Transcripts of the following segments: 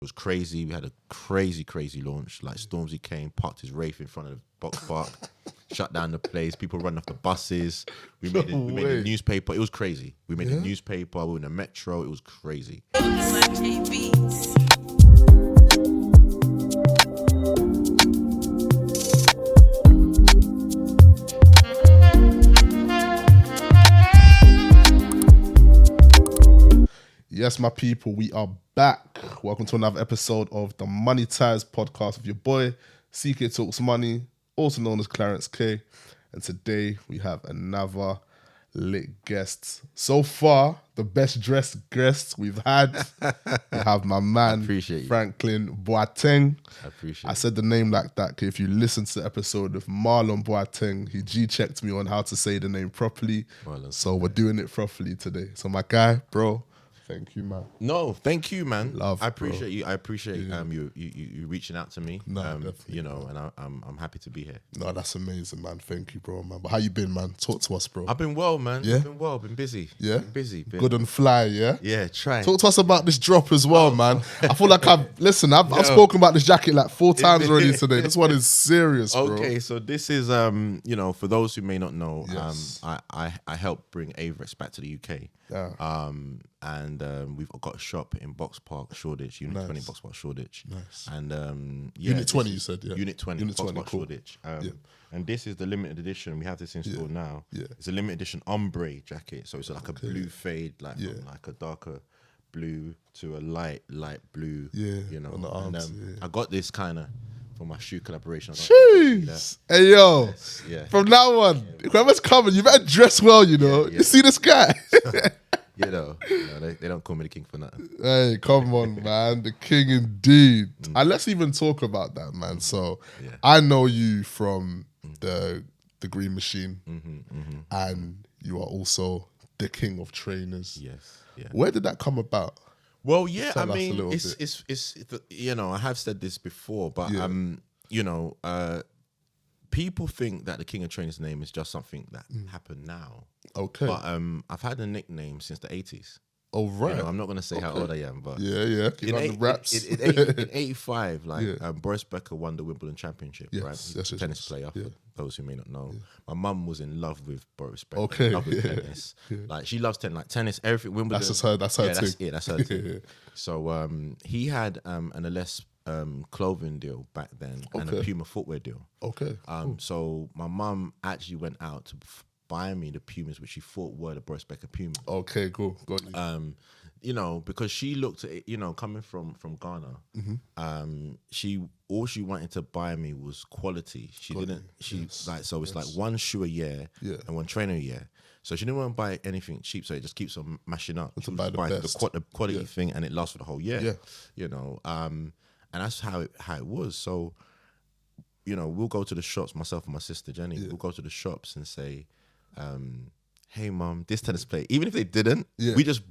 was crazy. We had a crazy launch. Like Stormzy came, parked his Wraith in front of the box park, shut down the place. People running off the buses. We made the newspaper. It was crazy. We made the newspaper. We were in the metro. It was crazy. OluwaJBeats. Yes, my people, we are back. Welcome to another episode of the Money Ties podcast with your boy, CK Talks Money, also known as Clarence K. And today we have another lit guest. So far, the best dressed guest we've had. We have my man, Franklin Boateng. I appreciate it. I said the name like that because if you listen to the episode of Marlon Boateng, he G-checked me on how to say the name properly. So we're doing it properly today. So my guy, bro, thank you, man. No, thank you, man. Love, I appreciate bro. you. I appreciate you reaching out to me. No, definitely, you know, and I'm happy to be here. No, that's amazing, man. Thank you, bro, man. But how you been, man? Talk to us, bro. I've been well, man. Yeah? I've been well. Been busy. Yeah? Been busy. Good and fly, yeah? Yeah, trying. Talk to us about this drop as well, man. I feel like I've spoken about this jacket like 4 times already today. This one is serious, bro. Okay, so this is you know, for those who may not know, Yes. I helped bring Averex back to the UK. Yeah. And we've got a shop in Box Park, Shoreditch, Unit 20 Box Park, Shoreditch. Nice. And Unit 20, you said, yeah. Unit 20 Unit Box 20, Park, cool. Shoreditch. Yeah. And this is the limited edition. We have this in store now. Yeah. It's a limited edition ombre jacket. So it's like a blue fade, like Yeah. from like a darker blue to a light blue. Yeah, You know. on the arms, and, yeah. I got this kind of for my shoe collaboration. I don't know if you see Jeez. Hey, yo. that. Yeah. From now on, whoever's coming, you better dress well, you know. Yeah. You see this guy? You know, they don't call me the king for nothing. Hey, come on, man. The king indeed. And let's even talk about that, man. So Yeah. I know you from the Green Machine, and you are also the king of trainers. Yes. Yeah. Where did that come about? Well, yeah, Tell I us a mean, little it's you know, I have said this before, but Yeah. you know, people think that the King of Trainers name is just something that happened now. Okay. But I've had a nickname since the 80s. Oh, right. You know, I'm not gonna say how old I am, but Yeah. Keep on the raps. in 85, like Yeah. Boris Becker won the Wimbledon Championship, Yes, right? yes, Tennis yes. player, Yeah. for those who may not know. My mum was in love with Boris Becker. Okay, in love with yeah. tennis. Like she loves tennis, like tennis, everything. Wimbledon. That's just her. That's her yeah, thing. That's her thing. So he had an Ellesse clothing deal back then and a Okay. Puma footwear deal. Okay. So my mum actually went out to buy me the Pumas, which she thought were the Boris Becker Puma. Okay, cool. Got you. You know, because she looked at it, you know, coming from Ghana, all she wanted to buy me was quality. She didn't. She like so it's like one shoe a year and one trainer a year. So she didn't want to buy anything cheap, so it just keeps on mashing up. She buy was the buying best. the quality thing, and it lasts for the whole year. Yeah. You know, and that's how it was. So, you know, we'll go to the shops, myself and my sister Jenny. We'll go to the shops and say, "Hey, mum, this tennis player." Even if they didn't, we just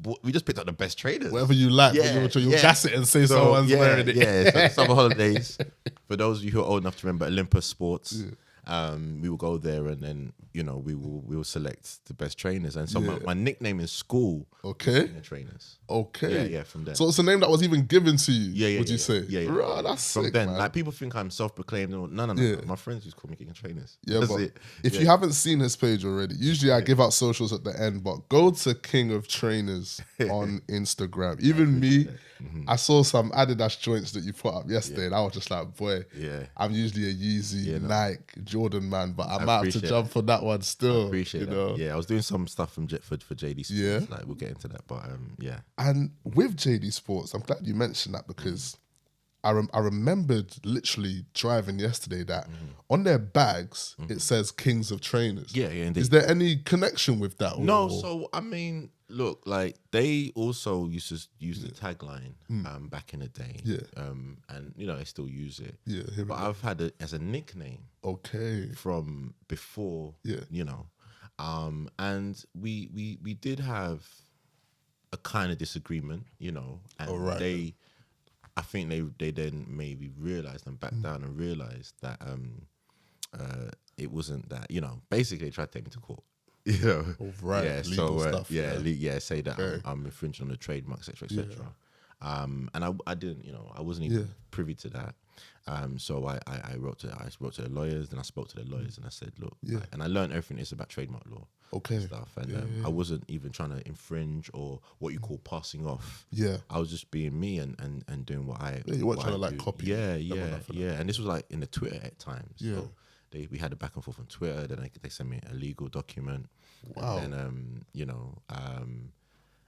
picked up the best trainers. Whatever you like, Yeah, but you'll yeah. gas it and say someone's wearing it. Yeah, so summer holidays. For those of you who are old enough to remember Olympus Sports, we will go there and then, you know, we will select the best trainers. And so my nickname in school Okay. was trainers. Okay. Yeah, from there. So it's a name that was even given to you, Yeah, would you say? Yeah. Right, that's from sick, then. man. Like people think I'm self-proclaimed. No. Yeah. My friends just call me King of Trainers. Yeah, That's but it. if you haven't seen his page already, usually I give out socials at the end, but go to King of Trainers on Instagram. Even me, I saw some Adidas joints that you put up yesterday, and I was just like, boy, I'm usually a Yeezy, Nike, Jordan man, but I might have to jump for that one still. Appreciate that. know? Yeah, I was doing some stuff for JD Sports. Yeah. Like we'll get into that, but yeah. And with JD Sports, I'm glad you mentioned that because I remembered literally driving yesterday that on their bags it says Kings of Trainers. Yeah, indeed. Is there any connection with that? No, or- so I mean, look, like they also used to use the tagline back in the day. Yeah. And you know, they still use it. Yeah, here we But go. I've had it as a nickname Okay. from before. Yeah. You know. And we did have a kind of disagreement, you know, and right. I think they then maybe realized and backed down and realized that it wasn't that, you know, basically they tried to take me to court. You know, Oh, right. Yeah, Legal so stuff, say that I'm infringing on the trademark, etc., etc. And I didn't, I wasn't even privy to that. So I wrote to the lawyers, then I spoke to the lawyers, and I said, look, and I learned everything is about trademark law. Okay. Stuff, and I wasn't even trying to infringe or what you call passing off. Yeah, I was just being me and doing what I. you weren't trying to do. copy. Yeah. And this was like in the Twitter at times. Yeah. So we had a back and forth on Twitter. Then they sent me a legal document. Wow. And then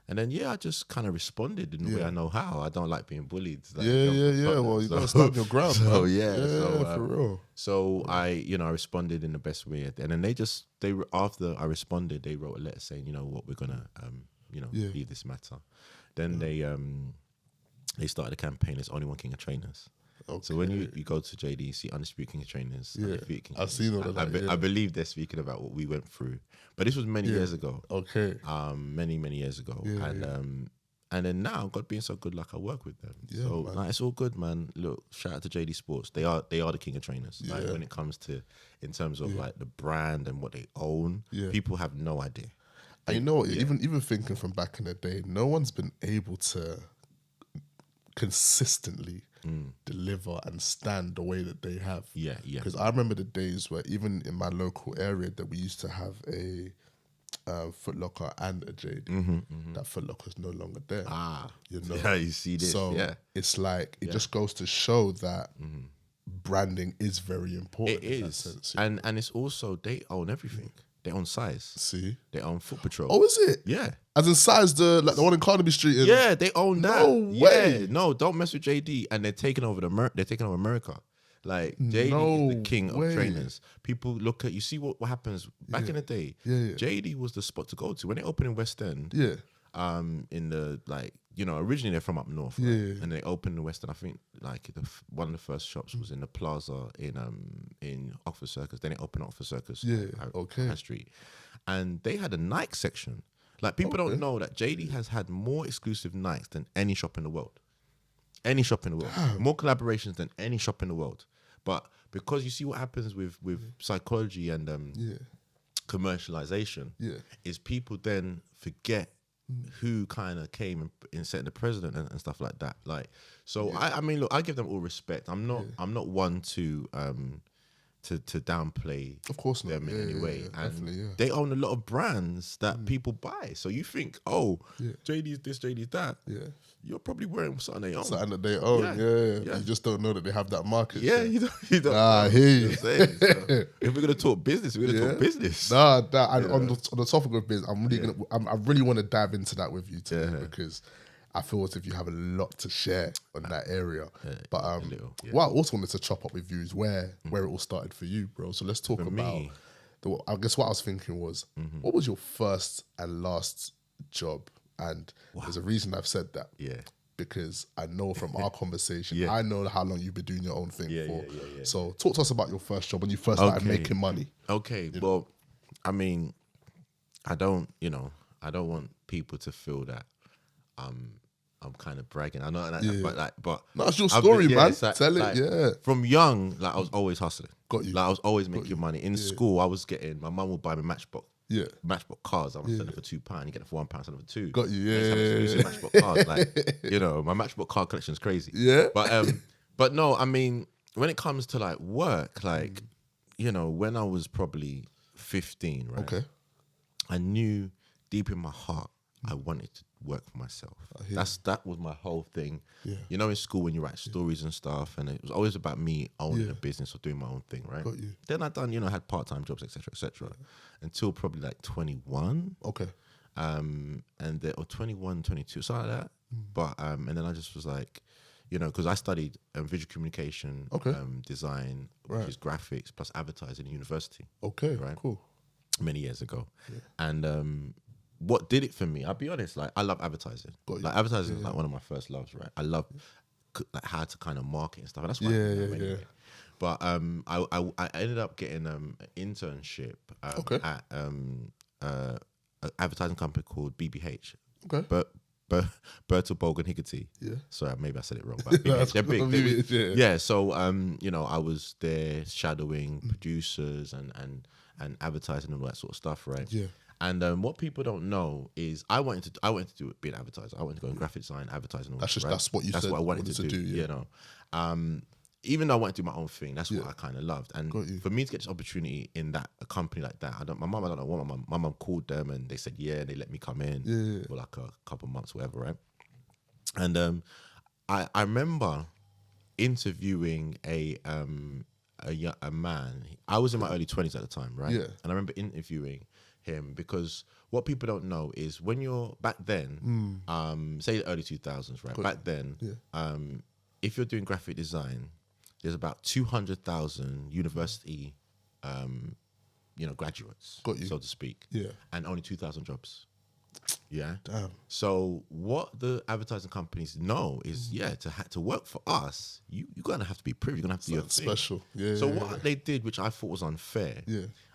and then I just kind of responded in the way I know how. I don't like being bullied. Like, Well, you gotta stand your ground. So for real. So I responded in the best way, and then after I responded, they wrote a letter saying, what, we're gonna leave this matter. Then they started a campaign. It's only one King of Trainers. Okay. So when you go to JD, you see Undisputed King of Trainers. I've seen all of that. I believe they're speaking about what we went through, but this was many years ago. Okay. Many years ago, and then now, God being so good, like I work with them. Yeah, so like, it's all good, man. Look, shout out to JD Sports. They are the King of Trainers. Like, when it comes to in terms of like the brand and what they own, people have no idea. And you know what? Even thinking from back in the day, no one's been able to consistently deliver and stand the way that they have. Yeah. Because I remember the days where even in my local area that we used to have a Foot Locker and a JD. That Foot Locker is no longer there. Yeah, you see this. So it's like it just goes to show that branding is very important. It is, sense, and it's also they own everything. They own Size. See, they own Foot Patrol. Oh, is it? Yeah. As in Size, the one in Carnaby Street. Yeah, they own that. No way. Yeah, no, don't mess with JD, and they're taking over America. Like JD is the king of trainers. People look at you. See what happens back in the day. JD was the spot to go to when they opened in West End. Yeah. In the originally they're from up north. Right? And they opened in West End. I think like one of the first shops was in the Plaza in Oxford Circus. Then they opened Oxford Circus. High Street, and they had a Nike section. Like people don't know that JD has had more exclusive Nikes than any shop in the world. Any shop in the world. More collaborations than any shop in the world. But because you see what happens with psychology and commercialization, is people then forget who kind of came and set the president and stuff like that. Like, so I mean, look, I give them all respect. I'm not one to downplay, of course, them in any way. And they own a lot of brands that people buy. So you think, JD's this, JD's that. Yeah. You're probably wearing something they own. Something that they own, yeah. You just don't know that they have that market. Yeah, you don't I hear you. So, if we're gonna talk business, we're gonna talk business. On the topic of business, I really want to dive into that with you today because I feel as if you have a lot to share on that area. But what I also wanted to chop up with you is where it all started for you, bro. So let's talk about. I guess what I was thinking was, what was your first and last job? And there's a reason I've said that. Yeah. Because I know from our conversation, I know how long you've been doing your own thing for. Yeah. So talk to us about your first job when you first started making money. Okay. Well, I mean, I don't want people to feel that I'm kind of bragging. I know that, but no, it's your story, man. Like, tell it, From young, like I was always hustling. Got you. Like I was always making money. In school, I was my mum would buy me Matchbox. Yeah, Matchbox cars. I was selling for £2. You get it for £1, selling for £2. Got you. Yeah. Matchbox cars. Like my Matchbox car collection is crazy. Yeah. But no, I mean, when it comes to like work, like when I was probably 15, right? Okay. I knew deep in my heart I wanted to work for myself. That was my whole thing. Yeah. In school when you write stories and stuff, and it was always about me owning a business or doing my own thing, right? Got you. Then I done, had part-time jobs, etc., until probably like 21. Okay. Or 21, 22, something like that. But and then I just was like, because I studied visual communication, design, which is graphics plus advertising at university. Okay. Right. Cool. Many years ago, and what did it for me? I'll be honest. Like I love advertising. Like advertising is like one of my first loves. Right. I love like how to kind of market and stuff. And that's why. Anyway. But I ended up getting an internship at an advertising company called BBH. Okay. Bertel Bogan Higgerty. Yeah. Sorry, maybe I said it wrong. But BBH, they're big. Yeah. So I was there shadowing producers and advertising and all that sort of stuff, right? Yeah. And what people don't know is I wanted to be an advertiser. I wanted to go in graphic design, advertising. That's what you said. That's what I wanted to do. You know, even though I wanted to do my own thing, that's what I kind of loved. And for me to get this opportunity in a company like that, I don't know what my mum called them and they said they let me come in for like a couple months, whatever, right? And I remember interviewing a man. I was in my early 20s at the time, right? Yeah. And I remember interviewing him because what people don't know is when you're back then, say the early 2000s, right? Back then, if you're doing graphic design, there's about 200,000 university, graduates, so to speak, and only 2,000 jobs. Yeah. Damn. So what the advertising companies know is, to work for us, you're gonna have to be privy. You're gonna have to be special. So what they did, which I thought was unfair,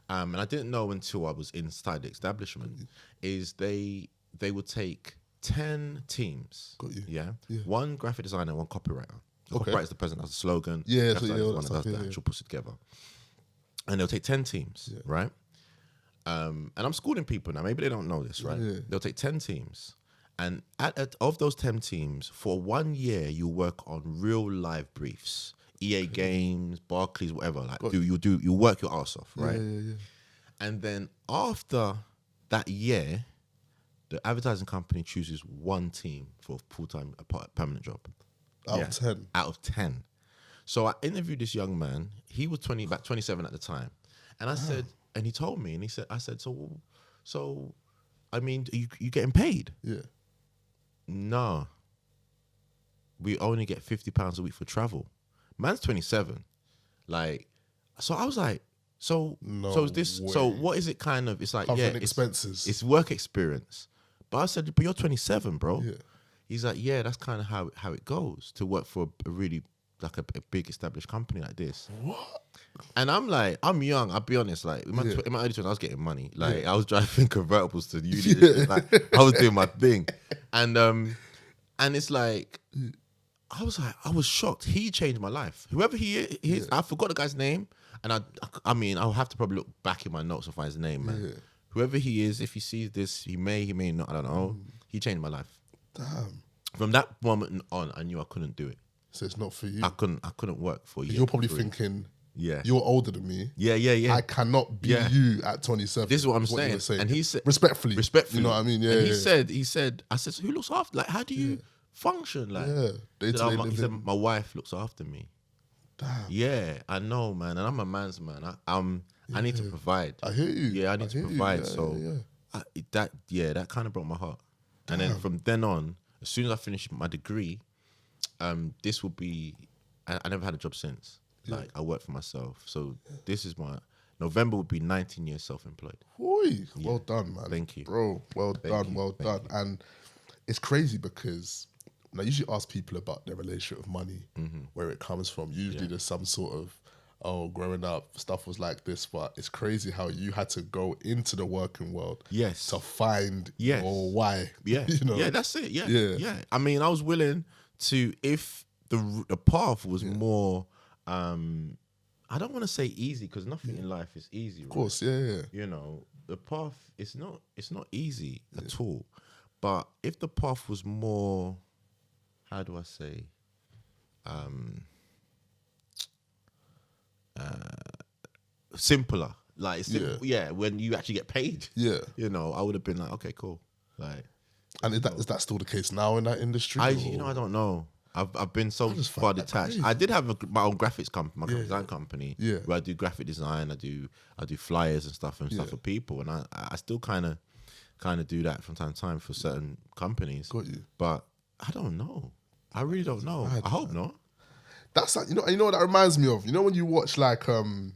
and I didn't know until I was inside the establishment, is they would take 10 teams. Got you. Yeah. One graphic designer, one copywriter. The copywriter is the person that has the slogan. Yeah. So the one that does the actual puts it together. And they'll take 10 teams, right? And I'm schooling people now. Maybe they don't know this, right? Yeah. They'll take 10 teams. And of those 10 teams, for 1 year, you work on real live briefs. EA Games, Barclays, whatever. Like you work your ass off, right? Yeah. And then after that year, the advertising company chooses one team for a full-time permanent job. Out of 10? Out of 10. So I interviewed this young man. He was about 27 at the time. And I said, and he told me, and I said, so, I mean, you getting paid? Yeah. No. We only get £50 a week for travel. Man's 27. Like, so I was like, so is this, way. so what is it kind of, it's like, Covering expenses. It's work experience. But I said, but you're 27, bro. Yeah. He's like, that's kind of how it goes to work for a really, like a big established company like this. What? And I'm like, I'm young, I'll be honest, like in my early 20s, I was getting money. Like I was driving convertibles to uni. Like I was doing my thing. And it's like, I was shocked. He changed my life. Whoever he is, I forgot the guy's name. And I mean, I'll have to probably look back in my notes and find his name, man. Yeah. Whoever he is, if he sees this, he may not, I don't know. He changed my life. Damn. From that moment on, I knew I couldn't do it. So it's not for you. I couldn't work for you. You're probably thinking, you're older than me. Yeah. I cannot be you at 27. This is what I'm saying. And he said, respectfully. You know what I mean? Yeah. And he said, I said, so who looks after? Like, how do you function? Like, he said, my wife looks after me. Damn. Yeah, I know, man. And I'm a man's man. I need to provide. I hear you. Yeah, I need to provide. That kind of broke my heart. Damn. And then from then on, as soon as I finished my degree, this will be, I never had a job since. Like, I work for myself. So this is November would be 19 years self-employed. Well done, man. Thank you. Bro, well done. And it's crazy because I usually ask people about their relationship with money, where it comes from. Usually there's some sort of, growing up, stuff was like this, but it's crazy how you had to go into the working world to find your why. Yeah, you know? Yeah, that's it. Yeah. I mean, I was willing to, if the path was more, I don't want to say easy because nothing in life is easy. Of course, yeah. You know, the path, it's not easy at all. But if the path was more, how do I say, simpler, like when you actually get paid, you know, I would have been like, okay, cool, like. And is that still the case now in that industry? I don't know. I've been so far detached. I did have my own graphics company, my graphic design company, where I do graphic design. I do flyers and stuff for people, and I still kind of do that from time to time for certain companies. Got you. But I don't know. I really don't know. I hope not. That's like, you know what that reminds me of? You know when you watch like, you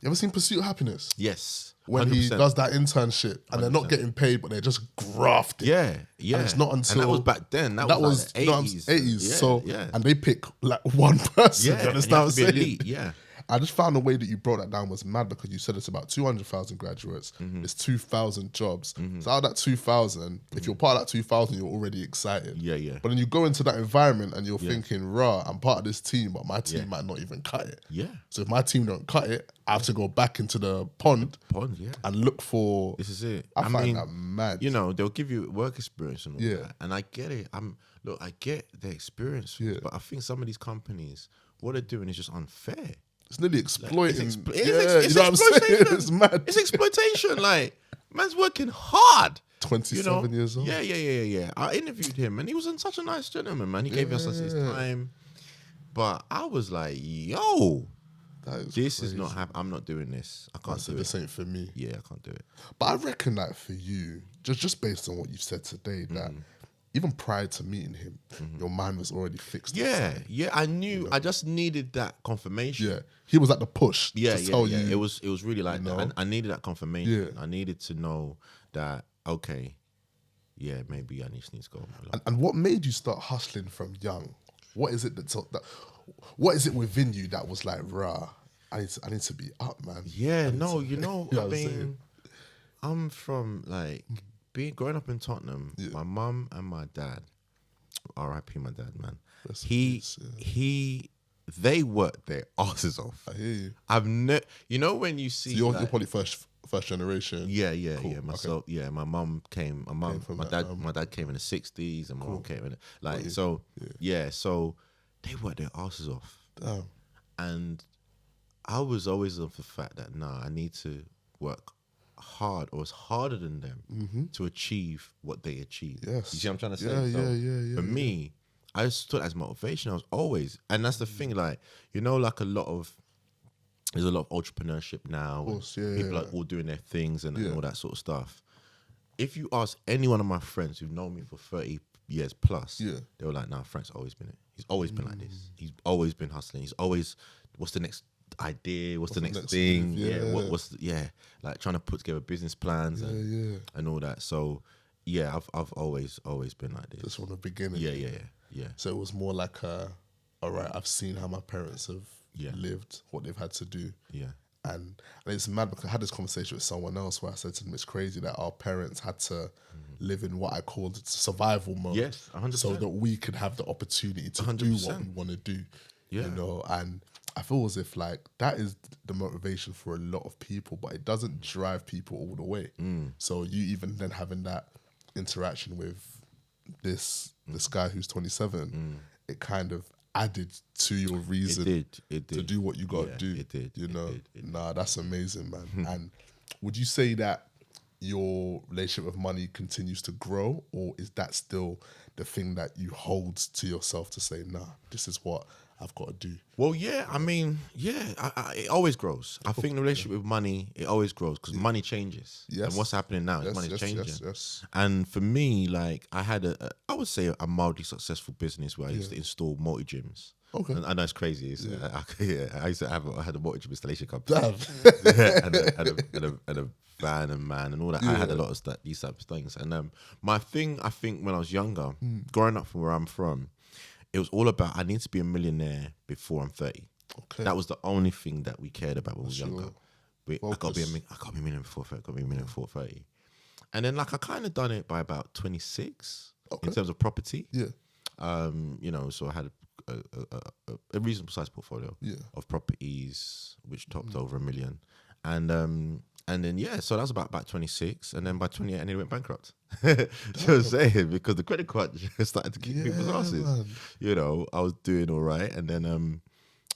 ever seen Pursuit of Happiness? Yes. 100%. When he does that internship and 100%. They're not getting paid, but they're just grafting. Yeah. And it's not until... And that was back then. That was like the 80s. And they pick like one person. Yeah. You understand what I'm saying? Elite, yeah. I just found the way that you broke that down was mad because you said it's about 200,000 graduates. It's 2,000 jobs. So out of that 2,000, if you're part of that 2,000, you're already excited. Yeah. But then you go into that environment and you're thinking, rah, I'm part of this team, but my team might not even cut it. Yeah. So if my team don't cut it, I have to go back into the pond and look for... This is it. I find that mad. You know, they'll give you work experience and all Yeah. that. And I get it. I get the experience. Yeah. But I think some of these companies, what they're doing is just unfair. It's nearly exploiting. It's you know what I'm saying? exploitation. It's mad. It's exploitation. Like, man's working hard. 27 years old. Yeah. I interviewed him and he was such a nice gentleman, man. He gave us his time. But I was like, yo, this is not happening. I'm not doing this. I can't do it. This ain't for me. Yeah, I can't do it. But I reckon that for you, just based on what you've said today, that even prior to meeting him, your mind was already fixed. Yeah. I knew. You know? I just needed that confirmation. Yeah, he was at the push to tell you. It was really like that. I needed that confirmation. Yeah. I needed to know that, okay, yeah, maybe I just need to go. And what made you start hustling from young? What is it what is it within you that was like, rah, I need to be up, man? Yeah, no, you know, You know I what I'm mean, saying? I'm from like growing up in Tottenham. My mum and my dad, R.I.P. my dad, man. They worked their asses off. I hear you. You know when you see, So you're probably first generation. Yeah. Cool. Myself, Okay. my mum came. My dad came in the '60s, and my mum came in so they worked their asses off. Damn. And I was always of the fact that I need to work hard or as harder than them to achieve what they achieve. Yes. You see what I'm trying to say? Yeah. For me, I just took it as motivation. I was always, and that's the thing, like, you know, like there's a lot of entrepreneurship now. Of course, people are all doing their things and all that sort of stuff. If you ask any one of my friends who've known me for 30 years plus, they were like, nah, Frank's always been it. He's always been like this. He's always been hustling. He's always, what's the next idea? What's the next thing? Move? Like trying to put together business plans and all that. So yeah, I've always been like this. Just from the beginning. Yeah. So it was more like all right, I've seen how my parents have lived, what they've had to do. Yeah. And it's mad because I had this conversation with someone else where I said to them, it's crazy that our parents had to live in what I called survival mode. Yes, 100%. So that we could have the opportunity to 100%. do what we want to do. Yeah. You know, and I feel as if like that is the motivation for a lot of people, but it doesn't drive people all the way. So you even then having that interaction with this guy who's 27, it kind of added to your reason it did. to do what you got to do. It did. You know, It did. nah, that's amazing, man. And would you say that your relationship with money continues to grow, or is that still the thing that you hold to yourself to say, nah, this is what I've got to do? Well, yeah, I mean, it always grows. I think the relationship with money, it always grows because money changes. Yes. And what's happening now is money's changing. Yes. And for me, like, I had I would say a mildly successful business where I used to install multi-gyms. Okay. And I know it's crazy. I used to I had a multi-gym installation company. Damn. and a van and man and all that. I had a lot of these types of things. And my thing, I think, when I was younger, growing up from where I'm from, it was all about I need to be a millionaire before I'm 30. Okay. That was the only thing that we cared about when we were younger. I got to be a millionaire before 30. Got to be a millionaire before 30. And then like I kind of done it by about 26 in terms of property. Yeah. You know, so I had a reasonable sized portfolio of properties which topped over $1 million. And then so that was about 26, and then by 28 I nearly went bankrupt. So I'm saying, because the credit card just started to kick people's asses. Man. You know, I was doing all right, and then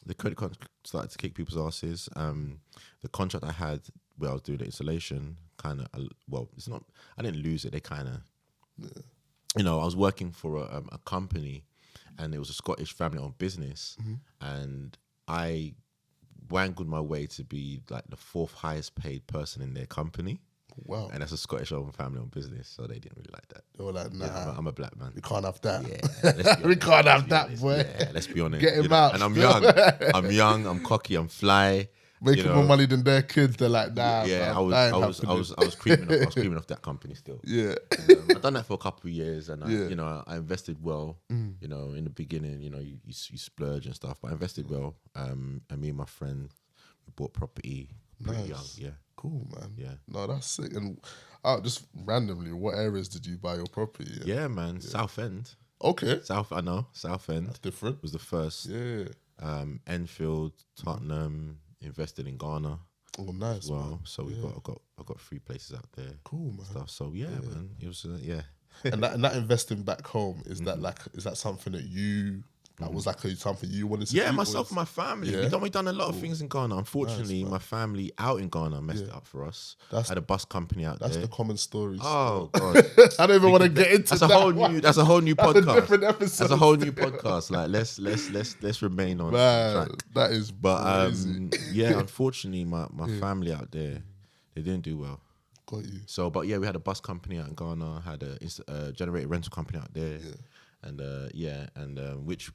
the credit card started to kick people's asses. The contract I had where I was doing the installation kind of, it's not, I didn't lose it. They kind of, you know, I was working for a company, and it was a Scottish family-owned business, and I wangled my way to be like the 4th highest paid person in their company. Wow. And that's a Scottish-owned family-owned business, so they didn't really like that. They were like, nah, Yeah, I'm a black man. we can't have that. Yeah, let's be We honest, can't have let's be that, honest. boy. Yeah, let's be honest. Get him You know, out. And I'm young. I'm cocky. I'm fly. Making more money than their kids. They're like, nah. Yeah, fam, I that ain't happening. was creeping. I was creeping off that company still. Yeah. I've done that for a couple of years, and I invested well. You know, in the beginning, you know, you splurge and stuff, but I invested well. And me and my friend bought property pretty young. Nice. Yeah. Cool, man. Yeah. No, that's sick. And just randomly, what areas did you buy your property in? Yeah, man. South End. Okay. South End That's different. was the first. Yeah. Enfield, Tottenham, invested in Ghana Oh, nice. as well. Man. So I got 3 places out there. Cool, man. Stuff. So yeah, man. It was yeah. And that investing back home, is that something that you that was like something you wanted to do? Yeah, myself and my family. Yeah? We've done a lot of things in Ghana. Unfortunately, Nice, my family out in Ghana messed it up for us. That's- Had a bus company out That's there. the common story. Oh God, I don't even want to get into that's that. a whole new. That's a whole new That's a podcast. different episode. That's a whole new podcast. Like let's remain on Man, track. that is But crazy. yeah, unfortunately, my family out there, they didn't do well. Got you. So, but yeah, we had a bus company out in Ghana, had a generator rental company out there, and which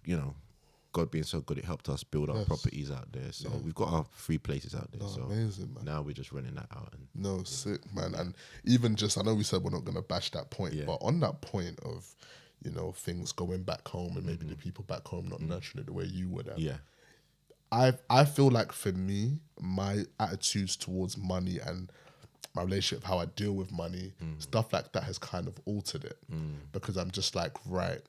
God being so good, it helped us build our properties out there. So we've got our 3 places out there. Oh, so amazing, man. now we're just running that out. And No, sick, man. And even just, I know we said we're not going to bash that point, but on that point of, things going back home and maybe the people back home not nurturing it the way you would have. yeah, I feel like for me, my attitudes towards money and my relationship, how I deal with money, stuff like that has kind of altered it because I'm just like, right,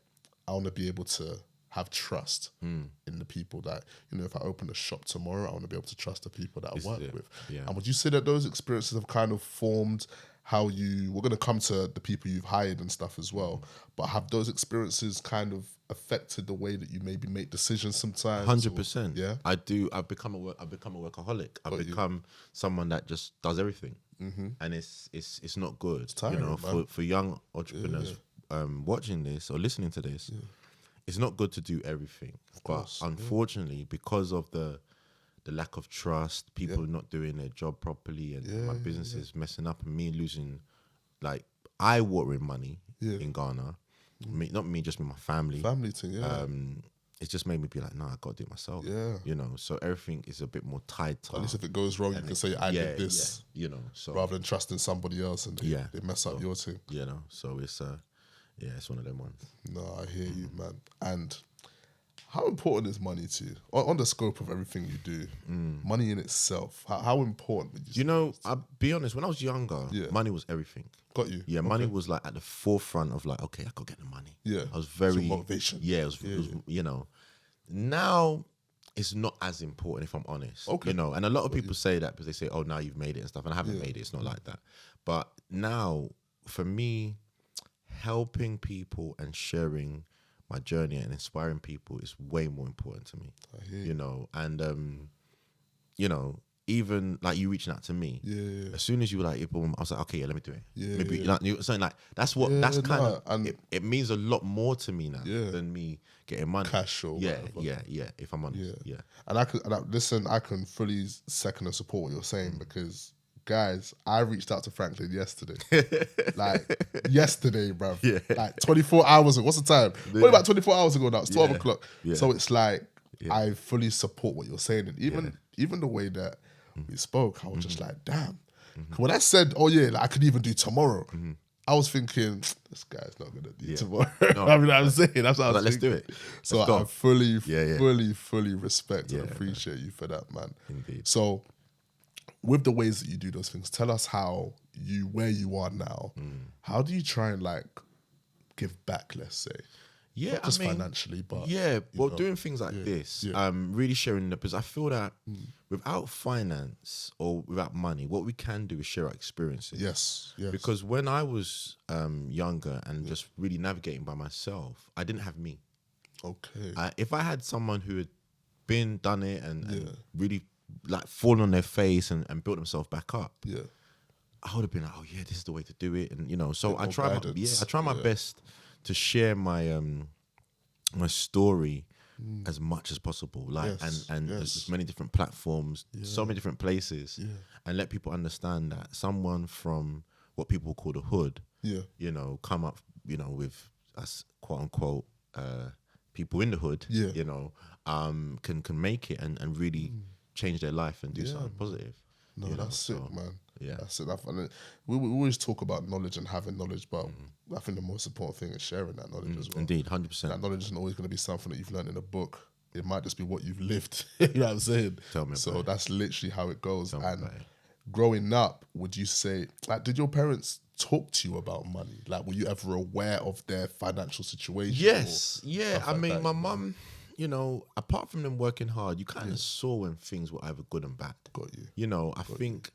I want to be able to have trust in the people that, if I open a shop tomorrow, I want to be able to trust the people that I work with. Yeah. And would you say that those experiences have kind of formed how we're going to come to the people you've hired and stuff as well, but have those experiences kind of affected the way that you maybe make decisions sometimes? 100%. Yeah. I do. I've become a workaholic. I've become someone that just does everything, and it's not good. It's tiring, for young entrepreneurs watching this or listening to this, it's not good to do everything. course, But unfortunately, because of the lack of trust, people not doing their job properly, and my business is messing up, and me losing like eye-watering money in Ghana. Not me, just with my family. Family thing, yeah. It just made me be like, no, I got to do it myself. Yeah. So everything is a bit more tied to. At least if it goes wrong, you can say, I did this. Yeah, so Rather than trusting somebody else and they mess up your team. so it's it's one of them ones. No, I hear you, man. And how important is money to you? On the scope of everything you do, money in itself, how important would you say? I'll be honest, when I was younger, money was everything. Got you. Yeah, money was like at the forefront of like, okay, I got to get the money. Yeah. I was very Some motivation. Yeah, it was now it's not as important, if I'm honest. Okay. And a lot of people say that because they say, oh, now you've made it and stuff, and I haven't made it. It's not like that. But now, for me, helping people and sharing my journey and inspiring people is way more important to me. I hear you. And even like you reaching out to me. Yeah. As soon as you were like, boom, I was like, okay, let me do it. Yeah, Maybe yeah. something like that's what it means a lot more to me now than me getting money. Cash or whatever. Yeah. If I'm honest, yeah. And I can fully second and support what you're saying because, guys, I reached out to Franklin yesterday. Yesterday, bruv. Yeah. Like 24 hours ago. What's the time? What about 24 hours ago now? It's 12 o'clock. Yeah. So it's like, I fully support what you're saying. And even the way that we spoke, I was just like, damn. When I said, oh yeah, like I could even do tomorrow, I was thinking, this guy's not gonna do tomorrow. No, I mean, I'm saying that's what I was let's do thinking. it. So Let's go. I fully respect and appreciate you for that, man. Indeed. So with the ways that you do those things, tell us where you are now. How do you try and like give back, let's say? Yeah, Not just financially, but doing things like this, really sharing because I feel that without finance or without money, what we can do is share our experiences. Yes. Because when I was younger and just really navigating by myself, I didn't have me. Okay. If I had someone who had done it and really like fallen on their face and built themselves back up, I would have been like, oh yeah, this is the way to do it, and so I try my best to share my my story as much as possible, like and as many different platforms, so many different places, and let people understand that someone from what people call the hood, come up, with us quote unquote people in the hood, can make it and really change their life and do something positive. No, that's sick, man. Yeah, that's it. And we always talk about knowledge and having knowledge, but I think the most important thing is sharing that knowledge as well. Indeed, 100%. That knowledge isn't always going to be something that you've learned in a book. it might just be what you've lived. You know what I'm saying? Tell me so about it. that's literally how it goes. Tell me And about it. growing up, would you say, like, did your parents talk to you about money? Like, were you ever aware of their financial situation? Yes, yeah. stuff I like mean, that, my you know? mum, you know, apart from them working hard, you kind of saw when things were either good and bad. Got you. You know, I think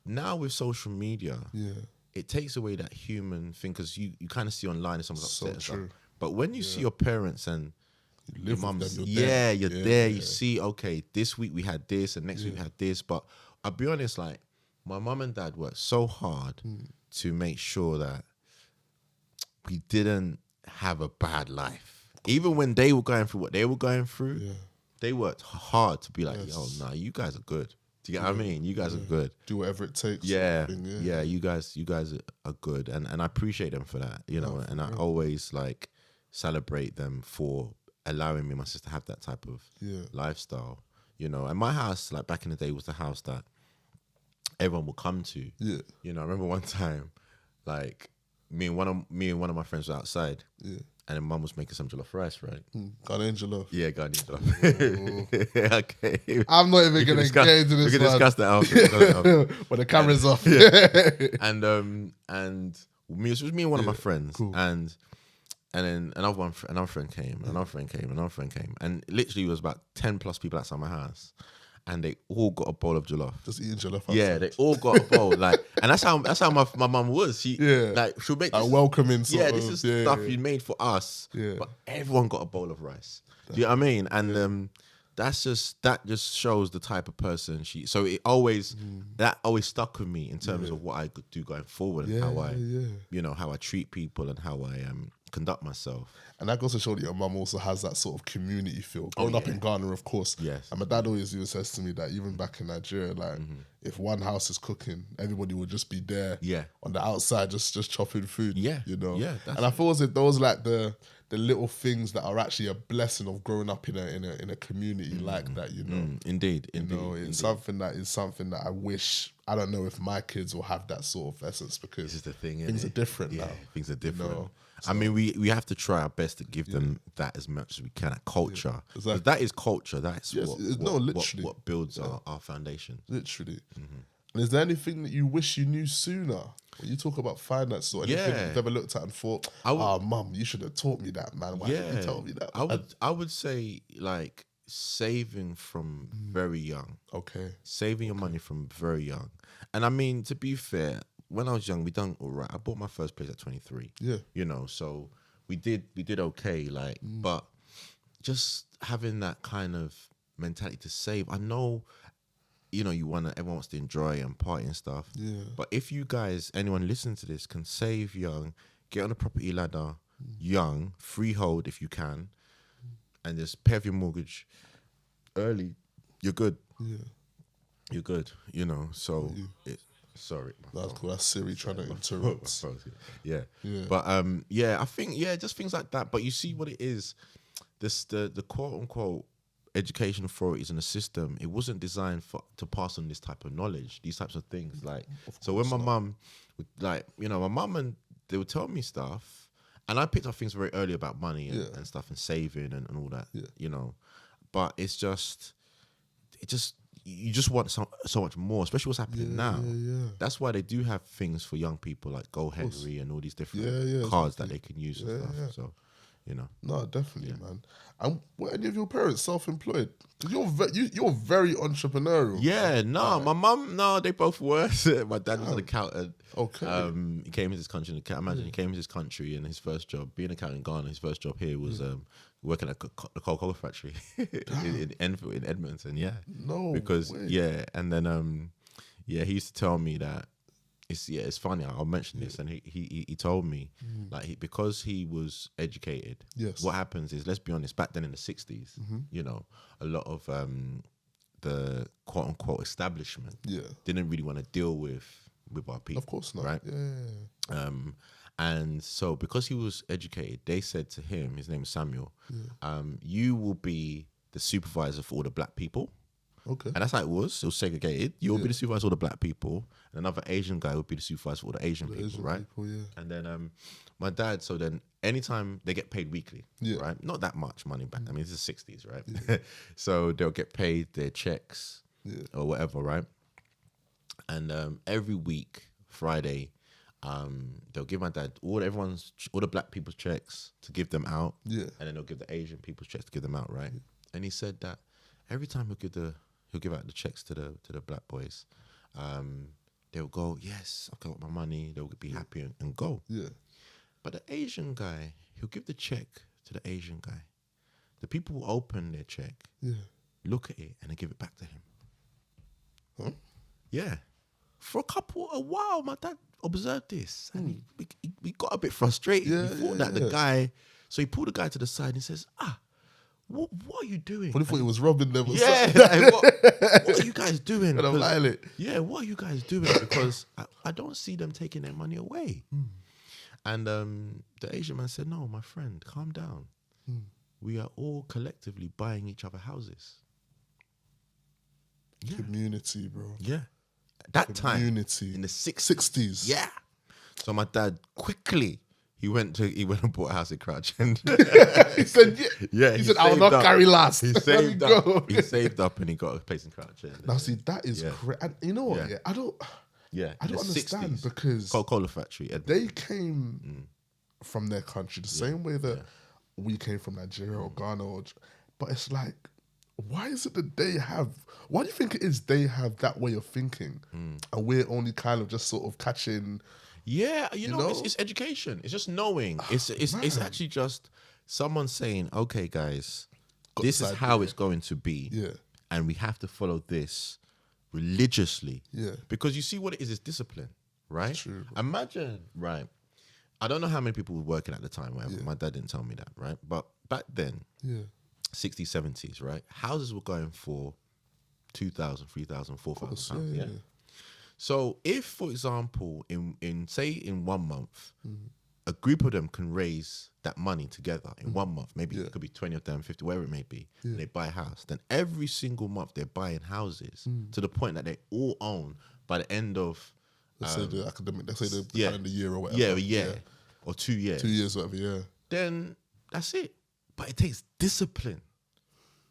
now with social media, Yeah. it takes away that human thing because you kind of see online if someone's So upset and stuff. true. But when you see your parents and You your live with mum's, them, you're there. you're Yeah, there. yeah. You see, okay, this week we had this, and next week we had this. But I'll be honest, like my mum and dad worked so hard to make sure that we didn't have a bad life. Even when they were going through what they were going through, they worked hard to be like, yo, nah, you guys are good. Do you get what I mean? You guys are good. Do whatever it takes. Yeah, sort of thing, yeah. You guys are good, and I appreciate them for that. You know, and I always like celebrate them for allowing me and my sister to have that type of lifestyle. You know, and my house, like back in the day, was the house that everyone would come to. Yeah. You know, I remember one time, like me and one of my friends were outside. Yeah. And then mum was making some jollof rice, right? Ghanaian jollof. Yeah, Ghanaian jollof. Okay. I'm not even going to get into this. We can discuss that after. When the camera's off. And me, it was me and one of my friends, cool. and then another friend came, and literally it was about 10 plus people outside my house, and they all got a bowl of jollof. Just eating jollof outside. Yeah, they all got a bowl, like, and that's how my mum was. She'll make this, welcoming sort of. this is stuff you made for us. Yeah. But everyone got a bowl of rice. Do you know what I mean? And that just shows the type of person she. So it always that always stuck with me in terms of what I could do going forward and how I how I treat people and how I conduct myself. And that goes to show that your mum also has that sort of community feel. Growing up in Ghana, of course. Yes. And my dad always says to me that even back in Nigeria, like if one house is cooking, everybody would just be there on the outside just chopping food. Yeah. You know? Yeah. And I feel as if those like the little things that are actually a blessing of growing up in a community like that, you know. Indeed. You know, it's something that I wish, I don't know if my kids will have that sort of essence, because this is the thing, things are different now. Things are different. You know? I mean, we have to try our best to give them that as much as we can. Culture, exactly. That is culture. That's what builds our foundation. Literally. And is there anything that you wish you knew sooner? When you talk about finance or anything you've ever looked at and thought, mum, you should have taught me that, man. Why didn't you tell me that? I would say like saving from very young. Okay. Saving your money from very young. And I mean, to be fair, when I was young, we done all right. I bought my first place at 23. Yeah. You know, so we did okay, like, but just having that kind of mentality to save. I know, you know, everyone wants to enjoy and party and stuff. Yeah. But if you guys, anyone listening to this, can save young, get on a property ladder young, freehold if you can, and just pay off your mortgage early, you're good. Yeah. You're good, you know, so sorry. That's cool. That's Siri trying to interrupt. Yeah. But I think just things like that. But you see what it is, the quote unquote education authorities in the system, it wasn't designed to pass on this type of knowledge, these types of things. Like, so when my mum would, like, you know, my mum and they would tell me stuff, and I picked up things very early about money and stuff and saving and all that, you know. But you just want so much more, especially what's happening now. That's why they do have things for young people like Go Henry and all these different cards that they can use and stuff. So, you know. No, definitely, man. And were any of your parents self-employed? Because you're very entrepreneurial. Yeah, no, my mum, no, they both were. My dad was an accountant. Okay. He came into this country. Imagine he came into this country and his first job, being an accountant in Ghana, his first job here was working at the Coca-Cola factory in Edmonton. Yeah. No. Because way. and then he used to tell me that it's funny. I'll mention this, and he told me because he was educated. Yes. What happens is, let's be honest, back then in the 60s, you know, a lot of the quote unquote establishment didn't really want to deal with our people. Of course not. Right. Yeah. And so because he was educated, they said to him, his name is Samuel, you will be the supervisor for all the black people. Okay. And that's how it was. It was segregated. You'll be the supervisor for all the black people, and another Asian guy would be the supervisor for all the Asian people, right? And then my dad, so then anytime they get paid weekly, right? Not that much money back. I mean, this is the 60s, right? Yeah. So they'll get paid their checks or whatever, right? And every week, Friday, they'll give my dad all the black people's checks to give them out. Yeah. And then they'll give the Asian people's checks to give them out, right? And he said that every time he'll give out the checks to the black boys, they'll go, yes, I've got my money. They'll be happy and go. Yeah. But the Asian guy, he'll give the check to the Asian guy. The people will open their check, look at it, and then give it back to him. Huh? Yeah. For a while, my dad observed this, and he got a bit frustrated. He thought that the guy, so he pulled the guy to the side and he says, what are you doing? What if he was robbing them or yeah, something? like, what are you guys doing? And I'm violent. Yeah, what are you guys doing? Because I don't see them taking their money away. And the Asian man said, no, my friend, calm down. We are all collectively buying each other houses. Yeah. Community, bro. Yeah. That Community. time in the 60s. Yeah. So my dad quickly he went and bought a house in Crouch End. He said, yeah. He said, I will not carry last. He saved up. He saved up and he got a place in Crouch End. Now see, that is crazy. And you know what? Yeah. I don't understand 60s. because Coca-Cola factory. they came from their country the same way that we came from Nigeria or Ghana, but it's like, why is it that why do you think it is they have that way of thinking and we're only kind of just sort of catching? Yeah, you know? It's education. It's just knowing. It's actually just someone saying, okay, guys, this is how it's going to be. Yeah. And we have to follow this religiously. Yeah. Because you see what it is discipline, right? True. Imagine, right? I don't know how many people were working at the time, whatever. My dad didn't tell me that, right? But back then, 60s, 70s, right? Houses were going for 2,000, 3,000, 4,000 pounds. Yeah. So if, for example, in 1 month, a group of them can raise that money together in 1 month, maybe it could be 20 of them, 50, whatever it may be, and they buy a house, then every single month they're buying houses to the point that they all own by the end of... Let's say the academic, let's say the calendar year or whatever. Yeah, a year or 2 years. 2 years, whatever, Then that's it. But it takes discipline.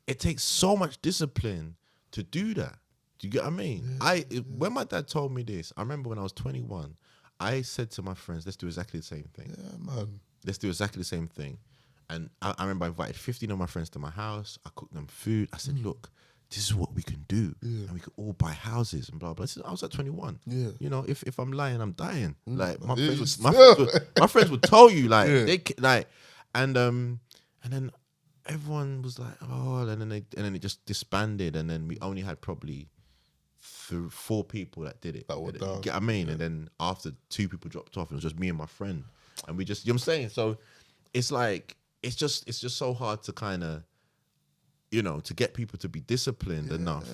It takes so much discipline to do that. Do you get what I mean? When my dad told me this, I remember when I was 21, I said to my friends, let's do exactly the same thing. Yeah, man. Let's do exactly the same thing. And I remember I invited 15 of my friends to my house. I cooked them food. I said, look, this is what we can do. And we could all buy houses and blah, blah. I was at 21. Yeah. You know, if I'm lying, I'm dying. Like, my Yeah, friends would tell you, like, and then everyone was like, oh, and then it just disbanded. And then we only had probably 4 people that did it. That were down. You get what I mean? And then after 2 people dropped off, it was just me and my friend. And we just, you know what I'm saying? So it's like, it's just so hard to kind of, you know, to get people to be disciplined enough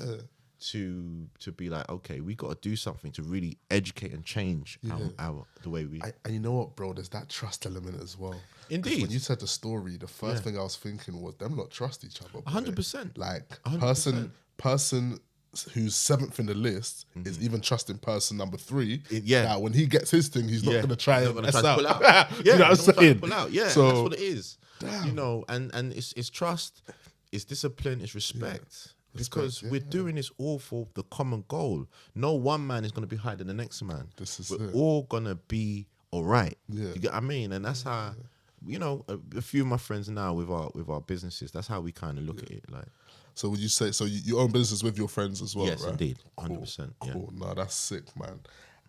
to be like, okay, we got to do something to really educate and change the way we... And you know what, bro? There's that trust element as well. Indeed. When you said the story, the first thing I was thinking was them not trust each other. 100%. Like, 100%. person who's 7th in the list is even trusting person number 3. Yeah. That when he gets his thing, he's not going to try and mess out. Pull out. You know what I'm saying? Pull out. Yeah, so, that's what it is. Damn. You know, and it's trust, it's discipline, it's respect. Because we're doing this all for the common goal. No one man is going to be higher than the next man. We're all going to be all right. Yeah. You get what I mean? And that's how, you know, a few of my friends now with our businesses, that's how we kind of look at it. Like, so would you say, so you own business with your friends as well, yes, right? Indeed. 100%. Cool. No, that's sick, man.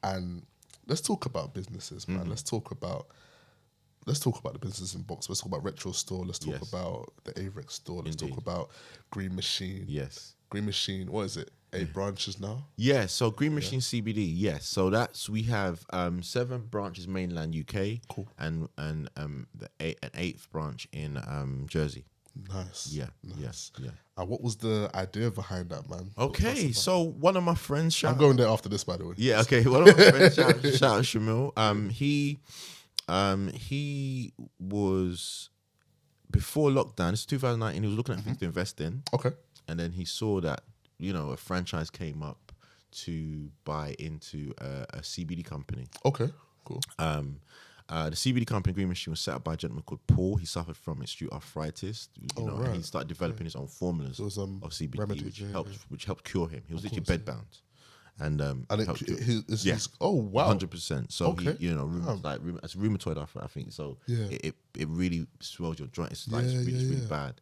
And let's talk about businesses, man. Let's talk about the businesses in box. Let's talk about Retro Store. Let's talk about the Averex store. Let's talk about Green Machine. Yes. Green Machine, what is it? 8 branches now? Yeah, so Green Machine CBD, yes. So we have 7 branches mainland UK. Cool. And an 8th branch in Jersey. Nice. Yeah. Nice. Yeah. And what was the idea behind that, man? Okay, so one of my friends, I'm going there after this, by the way. Yeah, okay. One of my friends, shout out Shamil. He was, before lockdown, this is 2019, he was looking at things to invest in. Okay. And then he saw that a franchise came up to buy into a CBD company. Okay, cool. The CBD company, Green Machine, was set up by a gentleman called Paul. He suffered from acute arthritis, and he started developing his own formulas of CBD, remedies, which helped cure him. He was literally bedbound, and oh wow, 100%. So he, it's rheumatoid arthritis, I think. So it really swells your joint. It's really bad,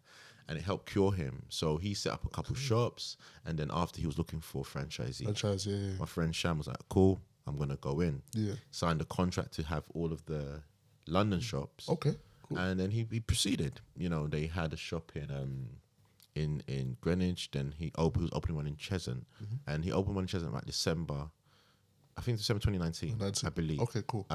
and it helped cure him. So he set up a couple shops, and then after he was looking for a franchisee. My friend Sham was like, "Cool, I'm gonna go in." Signed a contract to have all of the London shops. Okay, cool. And then he proceeded. They had a shop in Greenwich. Then he was opening one in Cheshunt, and he opened one in Cheshunt like December 2019, I believe. Okay, cool.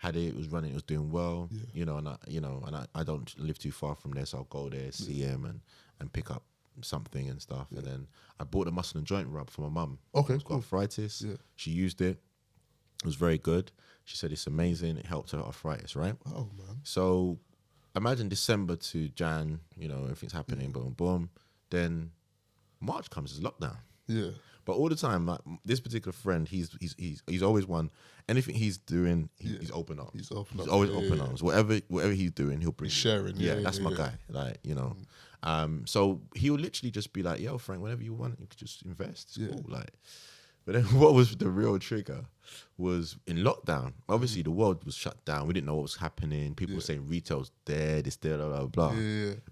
It was running, it was doing well. And I don't live too far from there, so I'll go there, see him, and pick up something and stuff. And then I bought a muscle and joint rub for my mum. Okay, she's got arthritis. She used it. It was very good. She said it's amazing. It helped her arthritis, right? Oh man. So imagine December to Jan, everything's happening, boom, boom. Then March comes as lockdown. Yeah. But all the time, like this particular friend, he's always one. Anything he's doing, he's open arms. He's always open arms. Whatever he's doing, he'll bring. He's sharing. That's my guy. Like so he'll literally just be like, "Yo, Frank, whenever you want, you could just invest. It's cool." Like, but then what was the real trigger was in lockdown. Obviously, the world was shut down. We didn't know what was happening. People were saying retail's dead, it's dead, blah, blah, blah.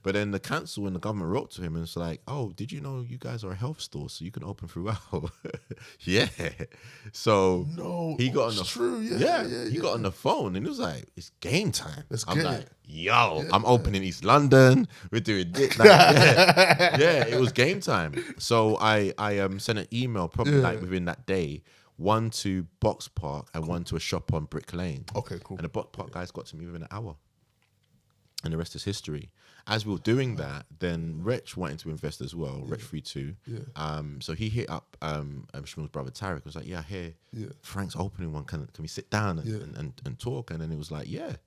But then the council and the government wrote to him and it's like, "Oh, did you know you guys are a health store, so you can open throughout?" Yeah. So he got on the he got on the phone and it was like, "It's game time." I'm like, "Yo, I'm opening East London. We're doing this." Like, it was game time. So I sent an email probably like within that day. One to Box Park and one to a shop on Brick Lane. Okay, cool. And the Box Park guys got to me within an hour. And the rest is history. As we were doing that, then Rich wanted to invest as well, Rich 32. So he hit up Shmuel's brother Tarek. Was like, "Yeah, here, Frank's opening one. Can we sit down and talk?" And then it was like, "Yeah,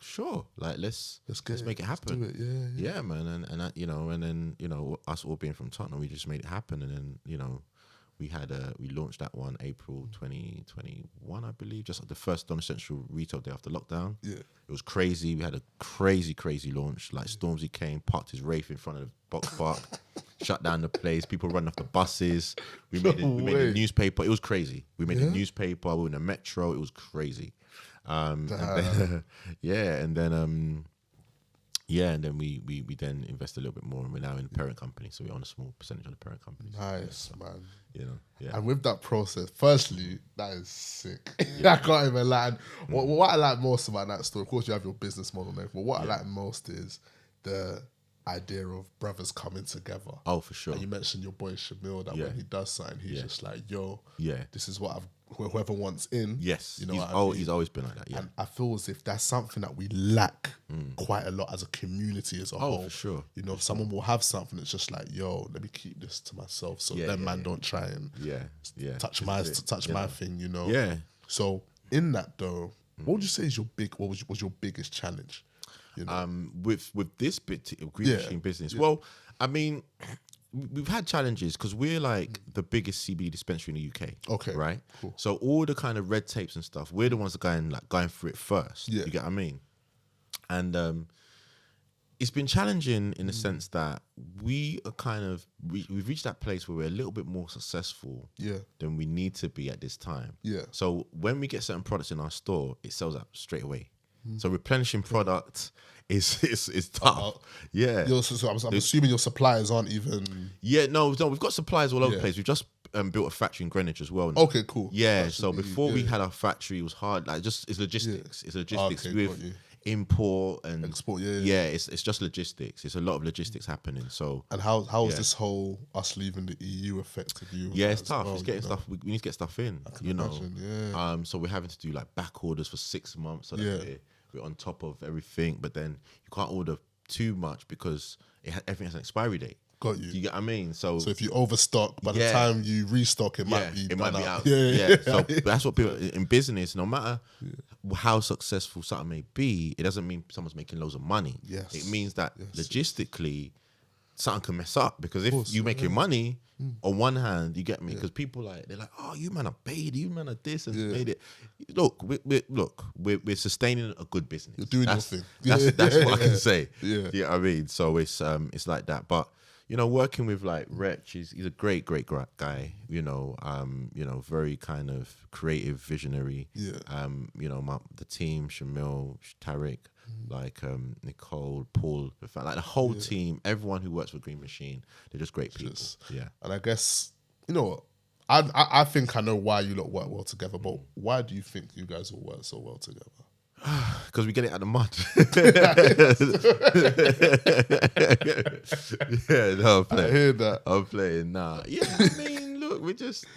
sure. Like let's make it happen." Let's do it. Yeah, man. And that, and then us all being from Tottenham, we just made it happen. And then we launched that one April 2021, I believe, just like the first non-essential retail day after lockdown. It was crazy. We had a crazy launch. Like Stormzy came, parked his Wraith in front of the Box Park, shut down the place. People running off the buses. We made the newspaper. It was crazy. We made the newspaper. We were in the metro. It was crazy. And then we then invest a little bit more, and we're now in the parent company, so we own a small percentage of the parent company. Nice, man. Yeah. And with that process, firstly, that is sick. I can't even lie. What I like most about that story, of course, you have your business model and everything, but what I like most is the idea of brothers coming together. Oh, for sure. And you mentioned your boy Shamil, that when he does something, he's just like, "Yo, this is what whoever wants in." Yes. He's always been like that. Yeah. And I feel as if that's something that we lack quite a lot as a community as a whole. Oh, for sure. Someone will have something that's just like, "Yo, let me keep this to myself," so man don't try and touch my thing. Yeah. So in that though, what would you say is was your biggest challenge? With this bit of Green Machine business. Well, I mean, we've had challenges because we're like the biggest CBD dispensary in the UK. Okay, right. Cool. So all the kind of red tapes and stuff, we're the ones that going through it first. You get what I mean? And it's been challenging in the sense that we are we've reached that place where we're a little bit more successful than we need to be at this time. So when we get certain products in our store, it sells out straight away. So replenishing product is tough. So I'm assuming your suppliers aren't even. No, we've got suppliers all over the place. We've just built a factory in Greenwich as well now. Okay, cool. So before we had our factory, it was hard. Like it's logistics. It's logistics with import and export. It's just logistics. It's a lot of logistics happening. So and how is this whole us leaving the EU affected you? It's tough. It's getting stuff. We need to get stuff in. So we're having to do like back orders for 6 months. So that we're on top of everything, but then you can't order too much because everything has an expiry date. Got you. You get what I mean? So if you overstock, by the time you restock, it might be out. So that's what people in business, no matter how successful something may be, it doesn't mean someone's making loads of money. It means that logistically, something can mess up because if you making money, on one hand, you get me, because people they're like, oh, you man are paid, you man are this and made it. Look, we're sustaining a good business. You're doing that's, your thing. That's what I can say. Yeah. You know what I mean? So it's like that. But working with like Wretch, he's a great guy. Very kind of creative, visionary. Yeah. The team, Shamil, Tariq, Nicole, Paul, like the whole team, everyone who works for Green Machine, they're just great people. And I guess I think I know why you lot work well together, but why do you think you guys all work so well together? Because we get it out of the mud. No, I'm playing. I hear that. I'm playing. Nah. Yeah, I mean, look, we just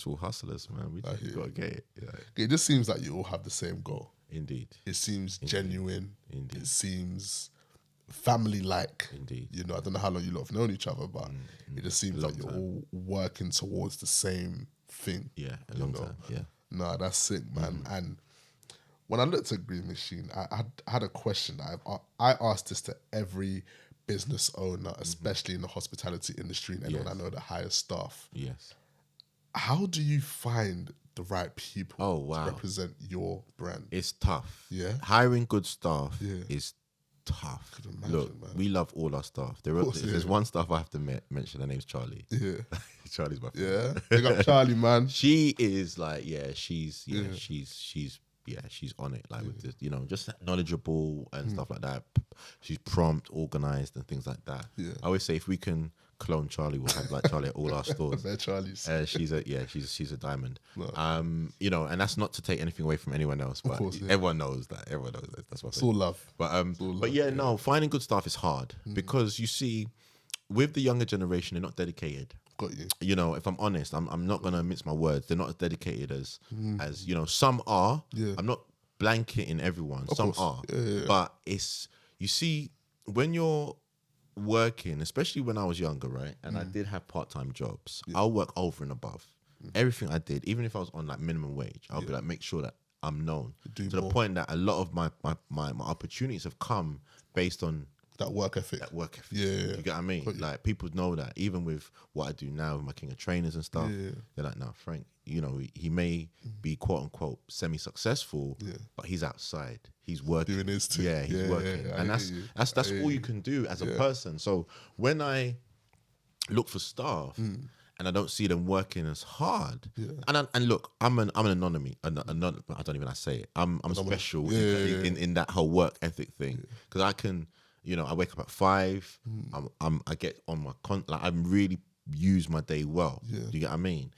all hustlers, man. We just gotta get it. Yeah. It just seems like you all have the same goal. Indeed. It seems genuine. Indeed. It seems family-like. Indeed. I don't know how long you lot have known each other, but it just seems like you're all working towards the same thing. Yeah, a long time. Yeah. No, that's sick, man. And when I looked at Green Machine, I had a question. I asked this to every business owner, especially in the hospitality industry and anyone I know that hires staff. Yes. How do you find the right people to represent your brand? It's tough. Yeah. Hiring good staff is tough. Imagine, look, man. We love all our staff. There's one staff I have to mention. Her name's Charlie. Yeah. Charlie's my friend. Yeah. Big up Charlie, man. She is like, she's on it, like with this, just knowledgeable and stuff like that. She's prompt, organized, and things like that. Yeah. I always say if we can clone Charlie, we'll have like Charlie at all our stores. They're Charlie's. She's a diamond. No. And that's not to take anything away from anyone else, but course, everyone knows that. That's what It's all love. But finding good staff is hard because you see, with the younger generation, they're not dedicated. Got you. If I'm honest, I'm not gonna mince my words. They're not as dedicated as some are. Yeah. I'm not blanketing everyone. Some are, but it's you see when you're working, especially when I was younger, right? And I did have part-time jobs. I'll work over and above everything I did, even if I was on like minimum wage. I'll be like, make sure that I'm known to the point that a lot of my opportunities have come based on that work ethic. Yeah. You get what I mean? Like people know that even with what I do now with my King of Trainers and stuff, they're like, no, Frank, he may be quote unquote semi-successful, but he's outside. He's working. Doing his thing. Yeah, he's working. And that's all you can do as a person. So when I look for staff and I don't see them working as hard, and look, I'm an anonymous. I don't even say it. I'm special in that whole work ethic thing because I can. I wake up at 5. I get on my I really use my day well. Yeah. Do you get what I mean?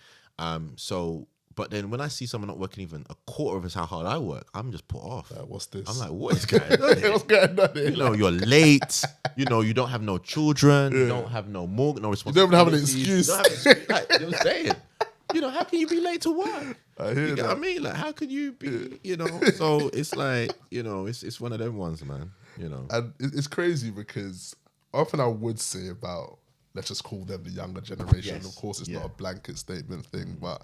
But then when I see someone not working even a quarter of how hard I work, I'm just put off. What's this? I'm like, what is going on here? What's going on here? You're late. You don't have no children. You don't have no mortgage, no responsibilities. You don't even have an excuse. Like, you know what I'm saying? How can you be late to work? I hear that. What I mean? Like, how can you be, So it's like, it's one of them ones, man. And it's crazy because often I would say about, let's just call them the younger generation. Of course, it's not a blanket statement thing, but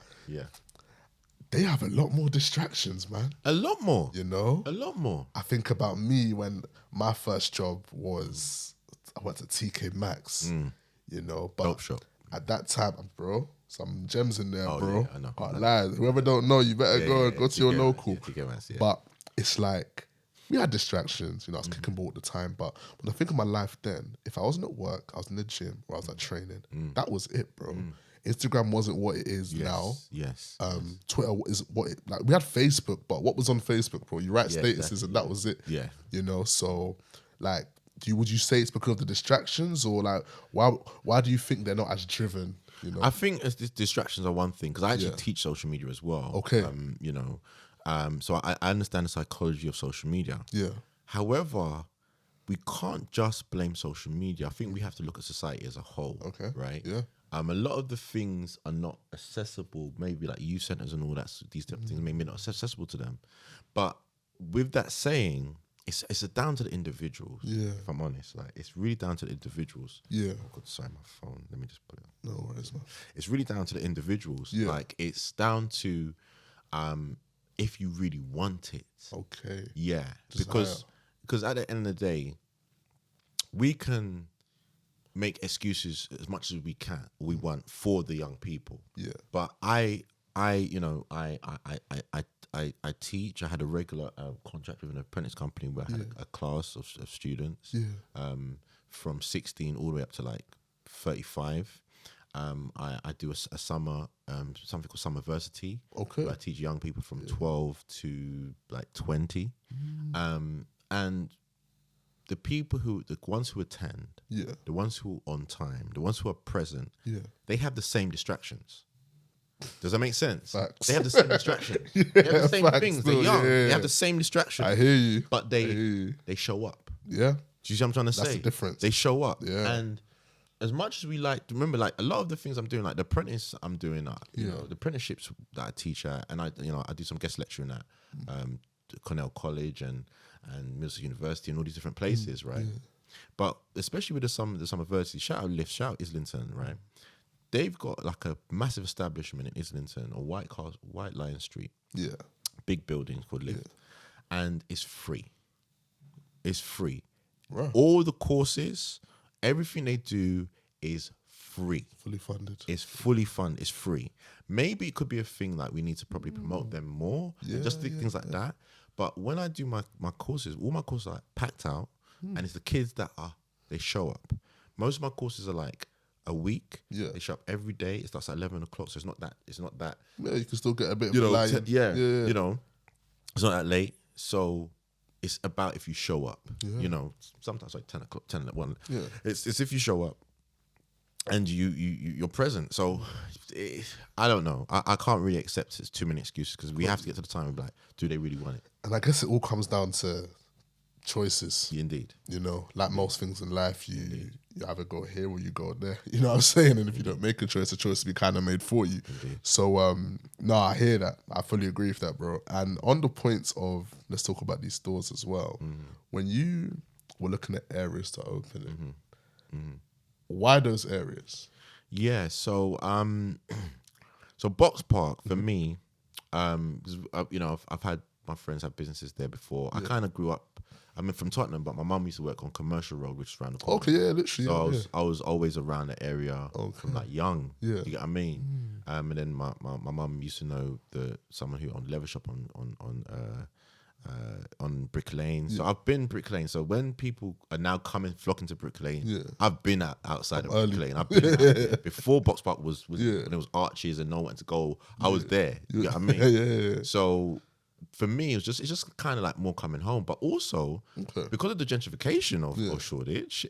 they have a lot more distractions, man. A lot more. A lot more. I think about me when my first job was, I went to TK Maxx, but Dope shop. At that time, bro, some gems in there, bro. Yeah, I know. Can't lie. Whoever don't know, you better go to your local. TK Maxx, But it's like, we had distractions, I was kicking ball at the time, but when I think of my life then, if I wasn't at work, I was in the gym or I was at training, that was it, bro. Instagram wasn't what it is now. Yes. Twitter is what it, like. We had Facebook, but what was on Facebook, bro? You write statuses and that was it. Yeah. So like, would you say it's because of the distractions, or like why do you think they're not as driven? I think distractions are one thing because I actually teach social media as well. Okay. So I understand the psychology of social media. Yeah. However, we can't just blame social media. I think we have to look at society as a whole. Okay. Right? Yeah. A lot of the things are not accessible, maybe like youth centers and all that, these type of things, maybe not accessible to them. But with that saying, it's down to the individuals. Yeah. If I'm honest, like it's really down to the individuals. Yeah. Oh God, sorry, my phone. Let me just put it up. No worries, man. It's really down to the individuals. Yeah. Like it's down to if you really want it. Okay. Yeah. Because at the end of the day, we can make excuses as much as we want for the young people. Yeah. But I teach. I had a regular contract with an apprentice company where I had a class of students. Yeah. From 16 all the way up to like 35. I do a summer, something called Summerversity. Okay. Where I teach young people from 12 to like 20. And the ones who attend, the ones who are on time, the ones who are present, they have the same distractions. Does that make sense? Facts. They have the same distractions. They have the same things. They're young. They have the same distractions. I hear you. But they show up. Yeah. Do you see what I'm trying to say? That's the difference. They show up. Yeah. And as much as we like, remember, like a lot of the things I'm doing, like the apprentice I'm doing, you know, the apprenticeships that I teach at, and I do some guest lecturing at Cornell College and Middlesex University and all these different places, right? But especially with the Summerversity, shout out Lift, shout out Islington, right? They've got like a massive establishment in Islington on White Lion Street. Yeah. Big building called Lift. And it's free. It's free. Right. All the courses, everything they do is free. Fully funded. It's fully funded. It's free. Maybe it could be a thing like we need to probably promote them more. Just things like that. But when I do my courses, all my courses are packed out, and it's the kids that they show up. Most of my courses are like a week. Yeah. They show up every day. It starts at 11 o'clock, so it's not that. Yeah, you can still get a bit of a you know, it's not that late. So it's about if you show up. Yeah. You know, sometimes like 10 o'clock, 10 at 1. Yeah. It's if you show up and you're present. So I don't know. I can't really accept it's too many excuses because we have to get to the time of like, do they really want it? And I guess it all comes down to choices. Indeed. You know, like most things in life, you either go here or you go there. You know what I'm saying? And if you don't make a choice will be kind of made for you. Indeed. So, no, I hear that. I fully agree with that, bro. And on the points of, let's talk about these stores as well. When you were looking at areas to open in, why those areas? Yeah, so so Box Park for me, 'cause, you know, I've had my friends have businesses there before. I kind of grew up. I'm from Tottenham, but my mum used to work on Commercial Road, which is around the corner. Okay, yeah, literally. So I was always around the area from like young. Yeah, you get what I mean. And then my mum used to know someone who owned a leather shop on Brick Lane. So I've been Brick Lane. So when people are now flocking to Brick Lane, I've been outside of Brick Lane. I've been out there. Before Box Park was when it was Archie's and no one to go. I was there. You get what I mean? So for me, it's just kind of like more coming home, but also because of the gentrification of Shoreditch,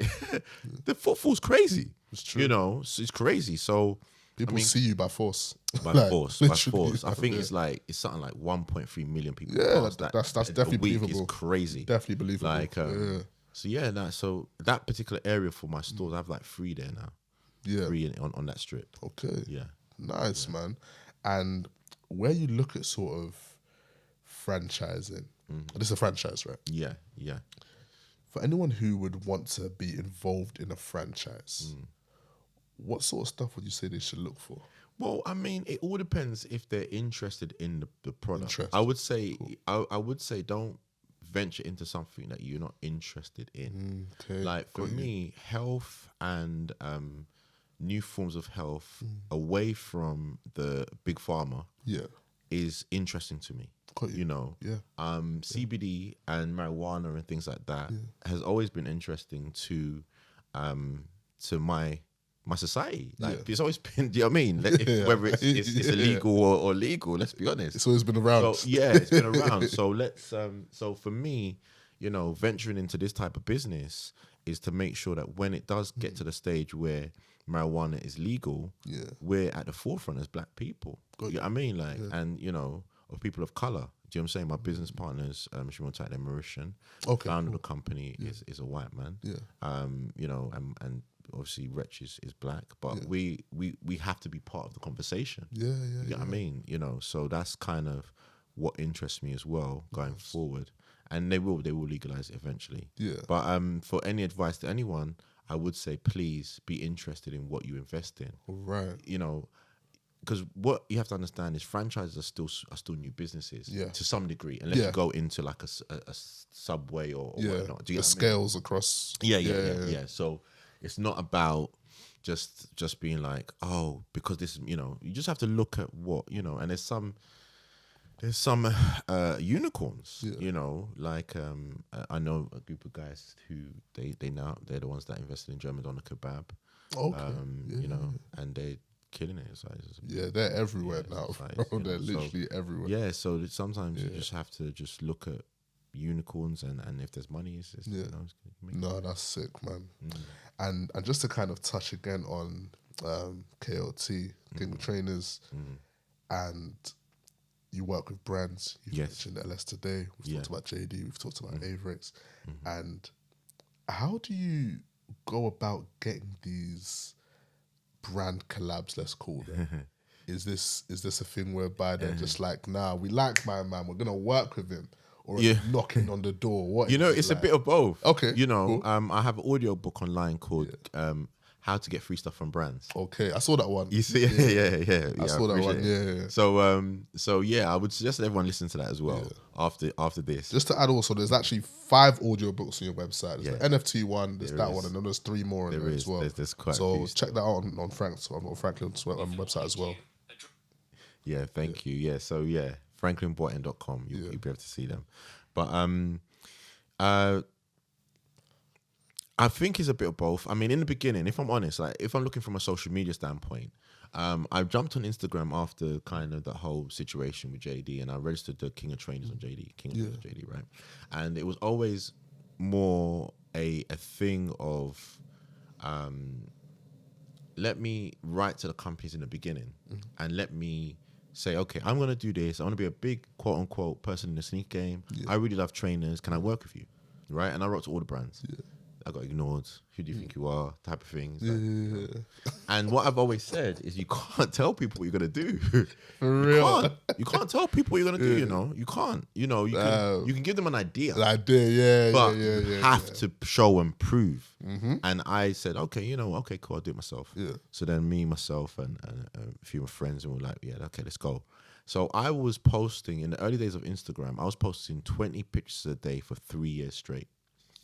the footfall's crazy. It's true. You know, it's crazy. So people see you by force. By force. I think it's something like 1.3 million people. Yeah, that's definitely believable. It's crazy. Definitely believable. Like, so that particular area for my stores, I have like 3 there now. Yeah, 3 on that strip. Okay. Yeah. Nice, man. And where you look at sort of franchising, this is a franchise, right? Yeah. For anyone who would want to be involved in a franchise, what sort of stuff would you say they should look for? Well, I mean, it all depends if they're interested in the product. I would say, I would say, don't venture into something that you're not interested in. Like for me, health and new forms of health away from the big pharma is interesting to me. You know, CBD and marijuana and things like that has always been interesting to my society. Like it's always been, do you know what I mean? Whether it's illegal or legal, let's be honest. It's always been around. So, it's been around. So let's so for me, you know, venturing into this type of business is to make sure that when it does get to the stage where marijuana is legal, we're at the forefront as black people. You know what I mean? Like and you know, of people of color. Do you know what I'm saying? My business partners, Shimon Tight, they're Mauritian. Founder of the company is a white man. You know, and obviously Wretch is black, but we have to be part of the conversation. You know what I mean? You know, so that's kind of what interests me as well going forward. And they will legalize it eventually. But for any advice to anyone, I would say please be interested in what you invest in. Right. You know, because what you have to understand is franchises are still new businesses to some degree, unless you go into like a Subway or whatnot. Do you the scales across. Yeah. So it's not about just being like, oh, because this, you know, you just have to look at what, you know, and there's some unicorns, you know, like I know a group of guys who they're the ones that invested in German doner kebab. Okay. You know, and they're killing it. It's like, they're everywhere now, like, bro. They're literally everywhere. Yeah, so sometimes you just have to just look at unicorns, and if there's money, it's you know, it's No, that's sick, man. And just to kind of touch again on KOT, King of Trainers, and you work with brands. You've mentioned Ellesse today. We've talked about JD. We've talked about Avrex. And how do you go about getting these brand collabs? Let's call them. Is this a thing whereby they're just like, nah, we like my man, we're gonna work with him, or knocking on the door? What, you know, it's like a bit of both. Okay, you know, cool. I have an audio book online called How to Get Free Stuff from Brands. Okay, I saw that one. You see, yeah. I saw that one. Yeah. So yeah, I would suggest that everyone listen to that as well after this. Just to add, also, there's actually 5 audio books on your website. There's the NFT one, there's that one, and then there's 3 more in there as well. There's quite so check that out on Franklin's website as well. Yeah, thank you. Yeah, so yeah, franklinboateng.com. You'll be able to see them. But I think it's a bit of both. I mean, in the beginning, if I'm honest, like if I'm looking from a social media standpoint, I jumped on Instagram after kind of the whole situation with JD, and I registered the King of Trainers on JD, JD, right? And it was always more a thing of let me write to the companies in the beginning and let me say, okay, I'm going to do this. I want to be a big quote unquote person in the sneaker game. I really love trainers. Can I work with you? Right? And I wrote to all the brands. I got ignored. Who do you think you are? Type of things. And what I've always said is you can't tell people what you're gonna do. For real. You can't tell people what you're gonna do. You know, you can't. You know, you can give them an idea. An idea, but you have to show and prove. And I said, okay, okay, cool, I'll do it myself. So then me, myself, and a few of my friends, and we're like, yeah, okay, let's go. So I was posting in the early days of Instagram. I was posting 20 pictures a day for 3 years straight.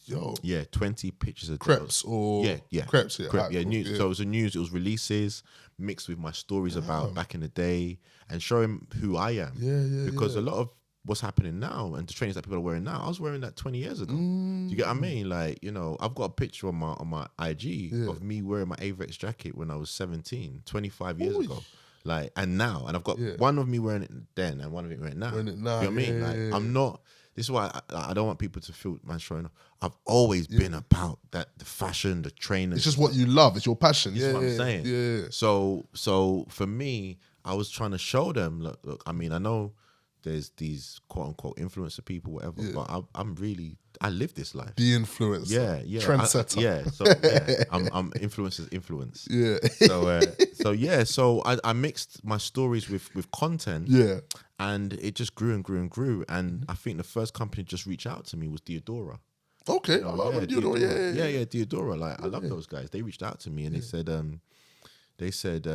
Yo. Yeah, 20 pictures a day. Crepes or crepes, news. So it was news, it was releases mixed with my stories about back in the day and showing who I am. Because a lot of what's happening now and the trainers that people are wearing now, I was wearing that 20 years ago. Do you get what I mean? Like, I've got a picture on my IG of me wearing my Avrex jacket when I was 17, 25 years ago. Like, and now, and I've got one of me wearing it then and one of it wearing it now. You know what I mean? Like, I'm not. This is why I don't want people to feel man showing off. I've always been about the fashion, the trainers. It's just what you love. It's your passion. That's what I'm saying. So for me, I was trying to show them. Look. I mean, I know there's these quote unquote influencer people, whatever. But I live this life. The influencer. Yeah. Trendsetter. I'm influencers influence. Yeah. So I mixed my stories with content. Yeah. And it just grew and grew and grew. And I think the first company to just reach out to me was Diodora. Okay. I love Diodora. Yeah, Diodora. Like, I love those guys. They reached out to me and they said,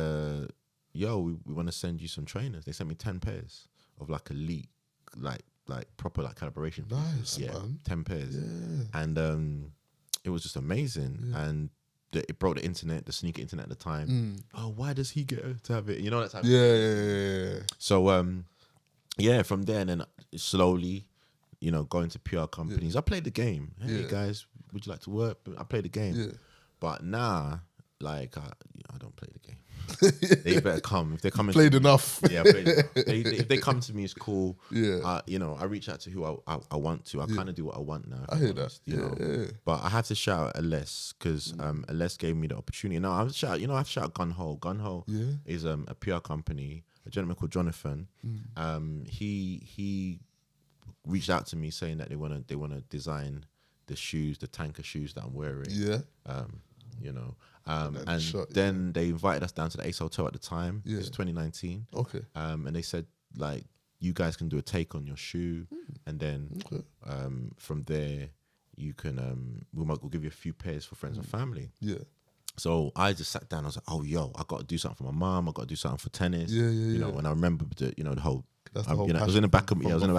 yo, we want to send you some trainers. They sent me 10 pairs of like elite, like proper like calibration. Nice, man. 10 pairs. Yeah. And it was just amazing. Yeah. And it broke the internet, the sneaker internet at the time. Oh, why does he get to have it? You know that type of thing. Yeah. So from there and then slowly, going to PR companies. I played the game. Hey guys, would you like to work? I played the game. Yeah. But now, like, I don't play the game. They better come. If they come played enough. Yeah, I played enough. If they come to me, it's cool. Yeah. I reach out to who I want to. I kind of do what I want now. I hear that. Yeah. But I have to shout out Ellesse because Ellesse gave me the opportunity. Now I have to shout out Gunho. Gunho is a PR company. A gentleman called Jonathan. He reached out to me saying that they wanna design the shoes, the tanker shoes that I'm wearing. Yeah. Then they invited us down to the Ace Hotel at the time. Yeah. It was 2019. Okay. And they said, like, you guys can do a take on your shoe, and then from there you can we'll give you a few pairs for friends and family. Yeah. So I just sat down. I was like, "Oh, yo, I got to do something for my mom. I got to do something for tennis." Yeah. And I remember the whole. That's the whole it was in the back of it was in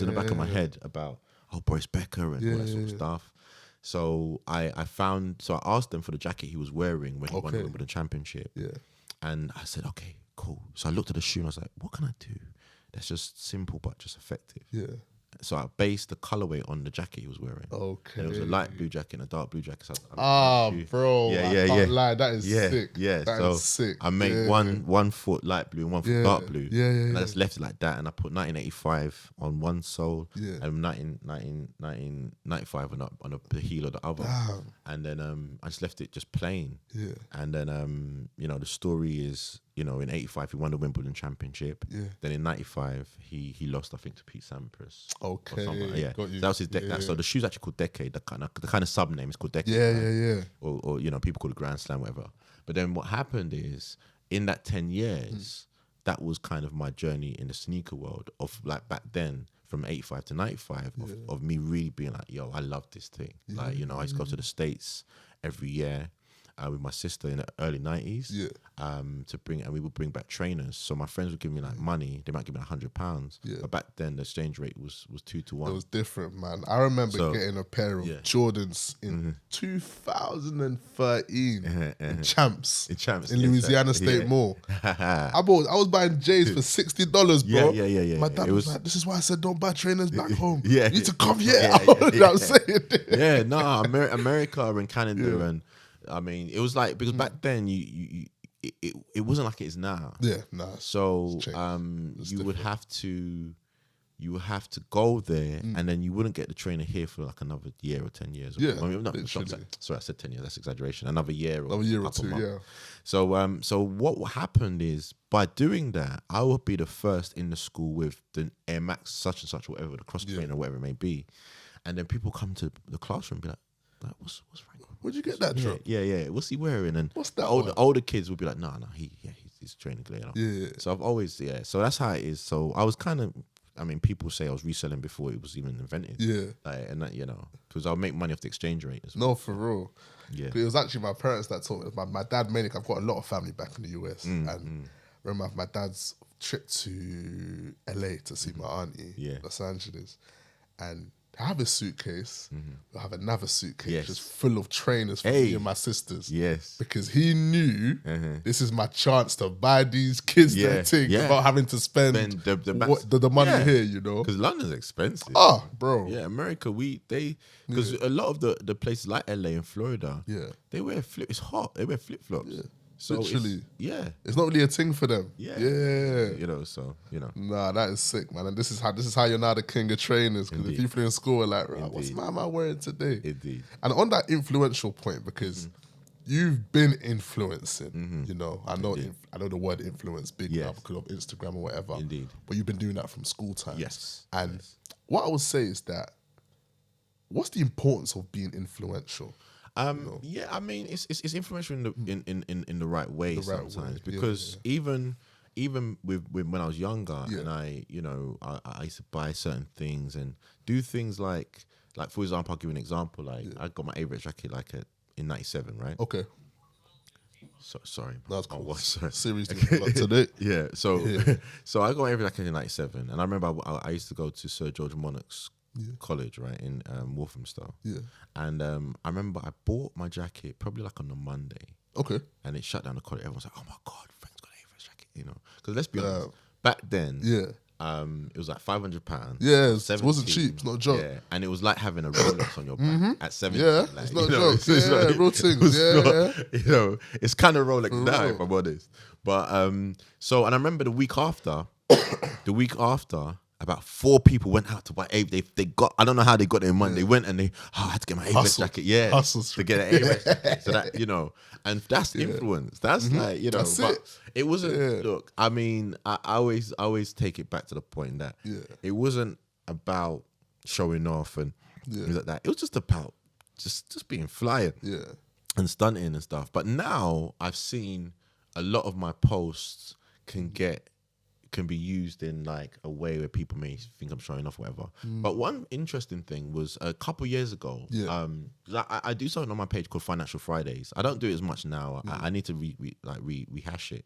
the back of my head about Boris Becker and all that sort of stuff. So I asked them for the jacket he was wearing when he won the Okay. Wimbledon Championship. Yeah. And I said, okay, cool. So I looked at the shoe and I was like, what can I do that's just simple but just effective? Yeah. So I based the colorway on the jacket he was wearing. Okay. And it was a light blue jacket and a dark blue jacket. So Bro. Yeah, I yeah, can't yeah. lie. That is Yeah, sick. yeah. That So is sick. I made one foot light blue and one foot dark blue. Yeah, yeah, And I yeah. just left it like that. And I put 1985 on one sole Yeah. and 1995 on the heel of the other. Damn. And then I just left it just plain. Yeah. And then the story is, in 85 he won the Wimbledon Championship. Yeah. Then in 95 he lost, I think, to Pete Sampras. Okay. Or something. Yeah. Got you. So that was his Yeah. So the shoe's actually called Decade. The kind of sub name is called Decade. Yeah, right? yeah, yeah. Or people call it Grand Slam, whatever. But then what happened is in that 10 years, that was kind of my journey in the sneaker world of like back then from 85 to 95 of me really being like, yo, I love this thing. Like, I used to go to the States every year with my sister in the early 90s and we would bring back trainers. So my friends would give me like money. They might give me £100. Yeah. But back then the exchange rate was 2 to 1. It was different, man. I remember getting a pair of Jordans in 2013 in Champs. In Louisiana State Mall. I was buying J's for $60, bro. Yeah. My dad was like, this is why I said don't buy trainers back home. Yeah. You need to come here. You know what I'm saying? Yeah, no, America and Canada and I mean, it was like because back then it wasn't like it is now. Yeah, nah. So you would have to go there and then you wouldn't get the trainer here for like another year or 10 years. Yeah, I mean, literally. sorry, I said 10 years. That's exaggeration. Another year or two, month. yeah. So what happened is by doing that, I would be the first in the school with the Air Max such and such, whatever the cross trainer, whatever it may be, and then people come to the classroom and be like, what's Frank? Where'd you get that drop? Yeah. What's he wearing? And what's that? Older kids would be like, no, he's training clear. Yeah. So I've always so that's how it is. So I was kind of, I mean, people say I was reselling before it was even invented. Yeah. Like, and that, because I'll make money off the exchange rate as well. No, for real. Yeah. It was actually my parents that taught me. My dad mainly, I've got a lot of family back in the US. And remember my dad's trip to LA to see my auntie, Los Angeles. And I have a suitcase. I have another suitcase just full of trainers for me and my sisters. Yes. Because he knew this is my chance to buy these kids their thing without having to spend the money here, Because London's expensive. Oh, bro. Yeah, America, because a lot of the places like LA and Florida, they wear it's hot. They wear flip-flops. Yeah. So literally. It's not really a thing for them. Yeah. Nah, that is sick, man. And this is how you're now the king of trainers. Because the people in school are like, right, what's my man wearing today? Indeed. And on that influential point, because you've been influencing, I know the word influence big now because of Instagram or whatever. Indeed. But you've been doing that from school times. Yes. And what I would say is that, what's the importance of being influential? Yeah, I mean, it's influential in the right way sometimes because even with when I was younger and I used to buy certain things and do things like for example, I'll give you an example. Like I got my A-Red jacket in '97, right? Okay. So sorry, that's cool. What? Sorry. Series today. Yeah. So so I got my A-Red jacket in '97, and I remember I used to go to Sir George Monarch's college, right, in Walthamstow. Yeah. And I remember I bought my jacket probably like on a Monday. Okay. And it shut down the college. Everyone's like, oh my God, Frank's got an A-Red jacket, Because let's be honest, back then, it was like £500. Yeah, it wasn't cheap. It's not a joke. Yeah, and it was like having a Rolex on your back at 17. Yeah, like, it's not a joke. Real things. It's kind of Rolex now, if I'm honest. But and I remember the week after, about 4 people went out to buy A. They got, I don't know how they got their money. They went and I had to get my A-Red jacket. Yeah, to get an A-Red jacket. So that, and that's influence. That's like, that's but it wasn't, look, I mean, I always take it back to the point that it wasn't about showing off and things like that. It was just about just being flying and stunting and stuff. But now I've seen a lot of my posts can be used in like a way where people may think I'm showing off, whatever. But one interesting thing was a couple years ago. I do something on my page called Financial Fridays. I don't do it as much now. I need to rehash it,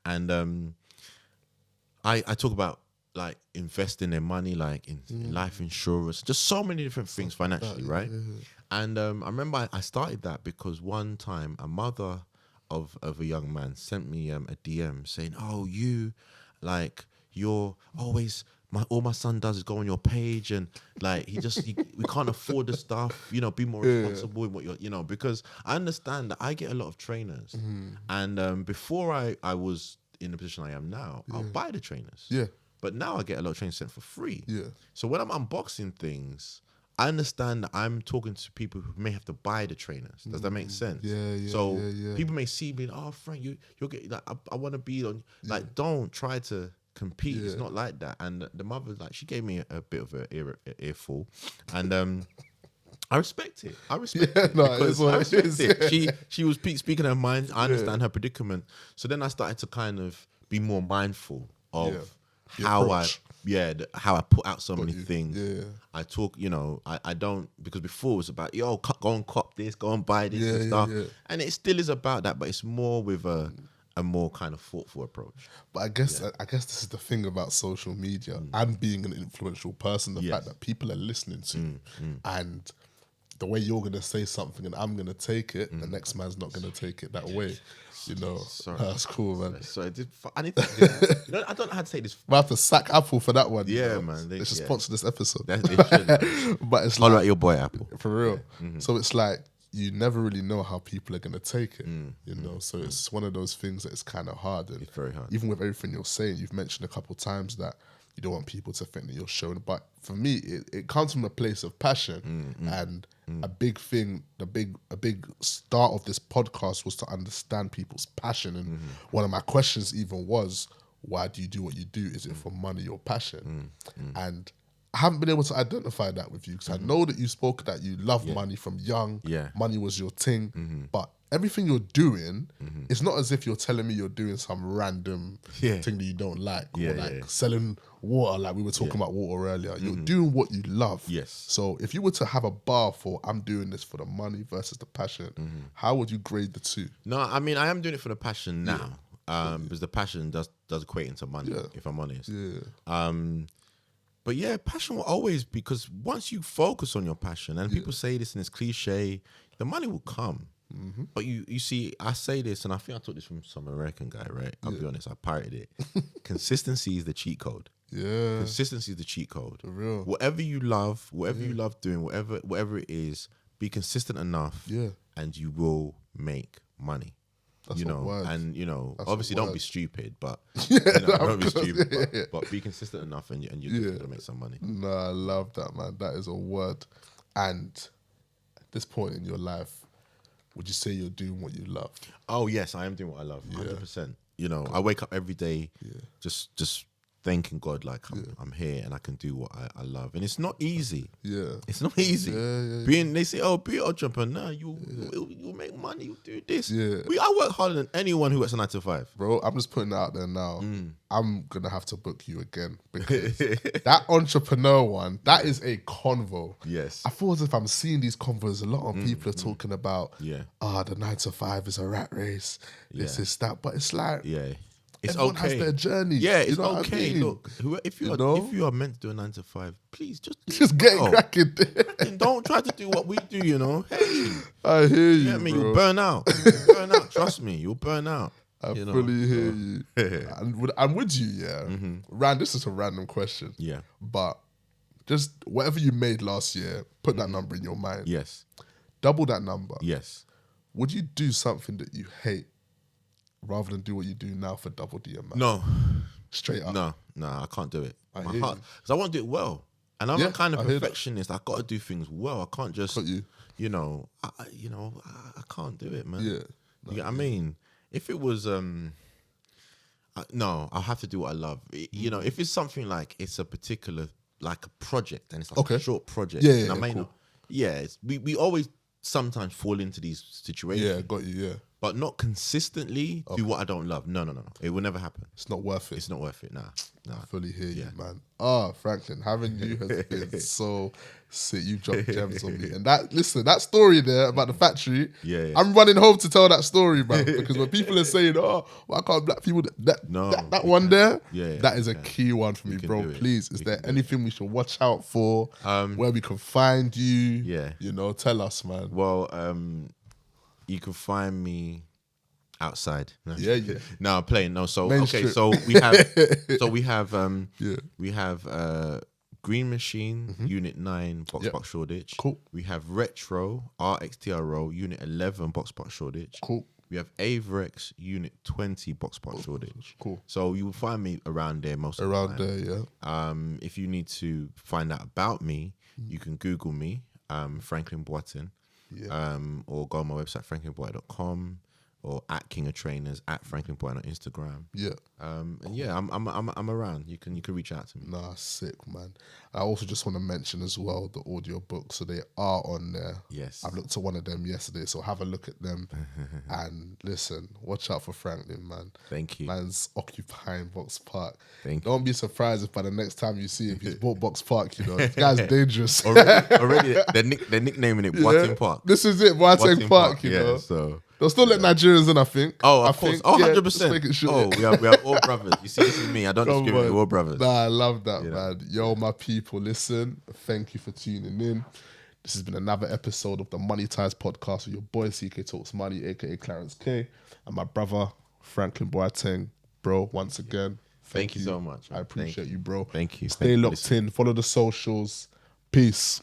and I talk about like investing their money, like in life insurance, just so many different things financially, right? And I remember I started that because one time a mother of a young man sent me a DM saying, "Oh, you're always all my son does is go on your page, and like we can't afford the stuff. Be more responsible in what you're because I understand that I get a lot of trainers, and before I was in the position I am now, I'll buy the trainers. Yeah. But now I get a lot of trainers sent for free. Yeah. So when I'm unboxing things, I understand that I'm talking to people who may have to buy the trainers. Does that make sense? Yeah. So people may see me, oh, Frank, you'll get like, I want to be on. Like, don't try to compete. It's not like that. And the mother, like, she gave me a bit of an earful, and I respect it. I respect it. No, it's what I it respect is. it. She was speaking her mind. I understand her predicament. So then I started to kind of be more mindful of how I put out so many things. Yeah. I talk, I don't, because before it was about, go and cop this, go and buy this and stuff. Yeah. And it still is about that, but it's more with a more kind of thoughtful approach. But I guess this is the thing about social media and being an influential person, the fact that people are listening to you, and the way you're going to say something and I'm going to take it, the next man's not going to take it that way. Sorry. That's cool, man. So I need to, I don't know how to say this. We have to sack Apple for that one. Yeah, man. They should sponsor this episode. They should. But it's Holler like, at your boy, Apple. for real. So it's like, you never really know how people are going to take it, So it's one of those things that it's kind of hard. And it's very hard. Even with everything you're saying, you've mentioned a couple of times that you don't want people to think that you're showing. But for me, it comes from a place of passion. And a big thing, a big start of this podcast was to understand people's passion. And one of my questions even was, why do you do what you do? Is it for money or passion? And I haven't been able to identify that with you, because I know that you spoke that you love money from young. Yeah. Money was your thing. But everything you're doing, it's not as if you're telling me you're doing some random thing that you don't like. Or like selling water, like we were talking about water earlier. You're doing what you love. Yes. So if you were to have a bar for I'm doing this for the money versus the passion, how would you grade the two? No, I mean, I am doing it for the passion now. Because the passion does equate into money, if I'm honest. Yeah. But yeah, passion will always, because once you focus on your passion, and people say this and it's cliche, the money will come. But you see, I say this, and I think I took this from some American guy, right? I'll be honest, I pirated it. Consistency is the cheat code. Yeah. Consistency is the cheat code. For real. Whatever you love doing, whatever it is, be consistent enough, and you will make money. That's a word. And That's obviously a don't word. be stupid, but No, don't be of course, stupid, but be consistent enough, and you're gonna make some money. No, I love that, man. That is a word. And at this point in your life, would you say you're doing what you love? Oh yes, I am doing what I love, 100%. I wake up every day, just thanking God, like I'm here and I can do what I love, and it's not easy. Yeah, it's not easy. They say, oh, be an entrepreneur, you'll make money, you do this. I work harder than anyone who works a 9 to 5. Bro, I'm just putting it out there now. I'm gonna have to book you again, because that entrepreneur one, that is a convo. Yes, I feel as if I'm seeing these convos. A lot of people are talking about, the 9 to 5 is a rat race. This is that, but it's like, it's everyone has their journey. Yeah, it's I okay. mean? Look, if you are meant to do a 9 to 5, please just get cracking. Don't try to do what we do. Hey, I hear you. Yeah, I mean, bro. you'll burn out. Trust me, you'll burn out. I fully hear you. And I'm with you. Yeah, this is a random question. Yeah, but just whatever you made last year, put that number in your mind. Yes, double that number. Yes. Would you do something that you hate rather than do what you do now for double the amount? No. Straight up. No, I can't do it. Because I want to do it well. And I'm a kind of perfectionist. I got to do things well. I can't just, I can't do it, man. Yeah. You get what I mean? If it was, no, I'll have to do what I love. If it's something like it's a particular, like a project, and it's like a short project. Yeah, and I may not. Yeah, we always sometimes fall into these situations. Yeah, got you, yeah. but not consistently do what I don't love. No. It will never happen. It's not worth it. It's not worth it. Nah. I fully hear you, man. Franklin, having you has been so sick. You dropped gems on me. And that story there about the factory, I'm running home to tell that story, man. Because when people are saying, why can't black people that one there? That is a key one for me, bro. Please, is there anything we should watch out for? Where we can find you? Yeah. You know, tell us, man. Well, you can find me outside. No. Yeah. No, I'm playing. No, so Main okay, strip. so we have Green Machine, Unit 9, Box Shoreditch. Cool. We have Retro, RXTRO, Unit 11, Box Shoreditch. Cool. We have Averex, Unit 20, Box Shoreditch. Cool. So you will find me around there most of the time. Around there, yeah. If you need to find out about me, you can Google me, Franklin Boateng, or go on my website, franklinboateng.com, or at King of Trainers, at Franklin Boateng on Instagram. Yeah. And yeah, I'm around. You can reach out to me. Nah, sick, man. I also just want to mention as well the audio books. So they are on there. Yes. I've looked at one of them yesterday, so have a look at them. And listen, watch out for Franklin, man. Thank you. Man's occupying Box Park. Thank you. Don't be surprised if by the next time you see him, he's bought Box Park, you know. This guy's dangerous. already they're nicknaming it Boateng Park. This is it, Boateng Park, you know. So they'll still let Nigerians in, I think. Oh, of course. 100%. Sure. Oh, we are all brothers. You see, this is me. I don't discriminate. We're all brothers. Nah, I love that, man. Yo, my people, listen. Thank you for tuning in. This has been another episode of the Money Ties podcast with your boy CK Talks Money, aka Clarence K, and my brother Franklin Boateng. Bro, once again, thank you so much. I appreciate you, bro. Thank you. Stay locked in. Follow the socials. Peace.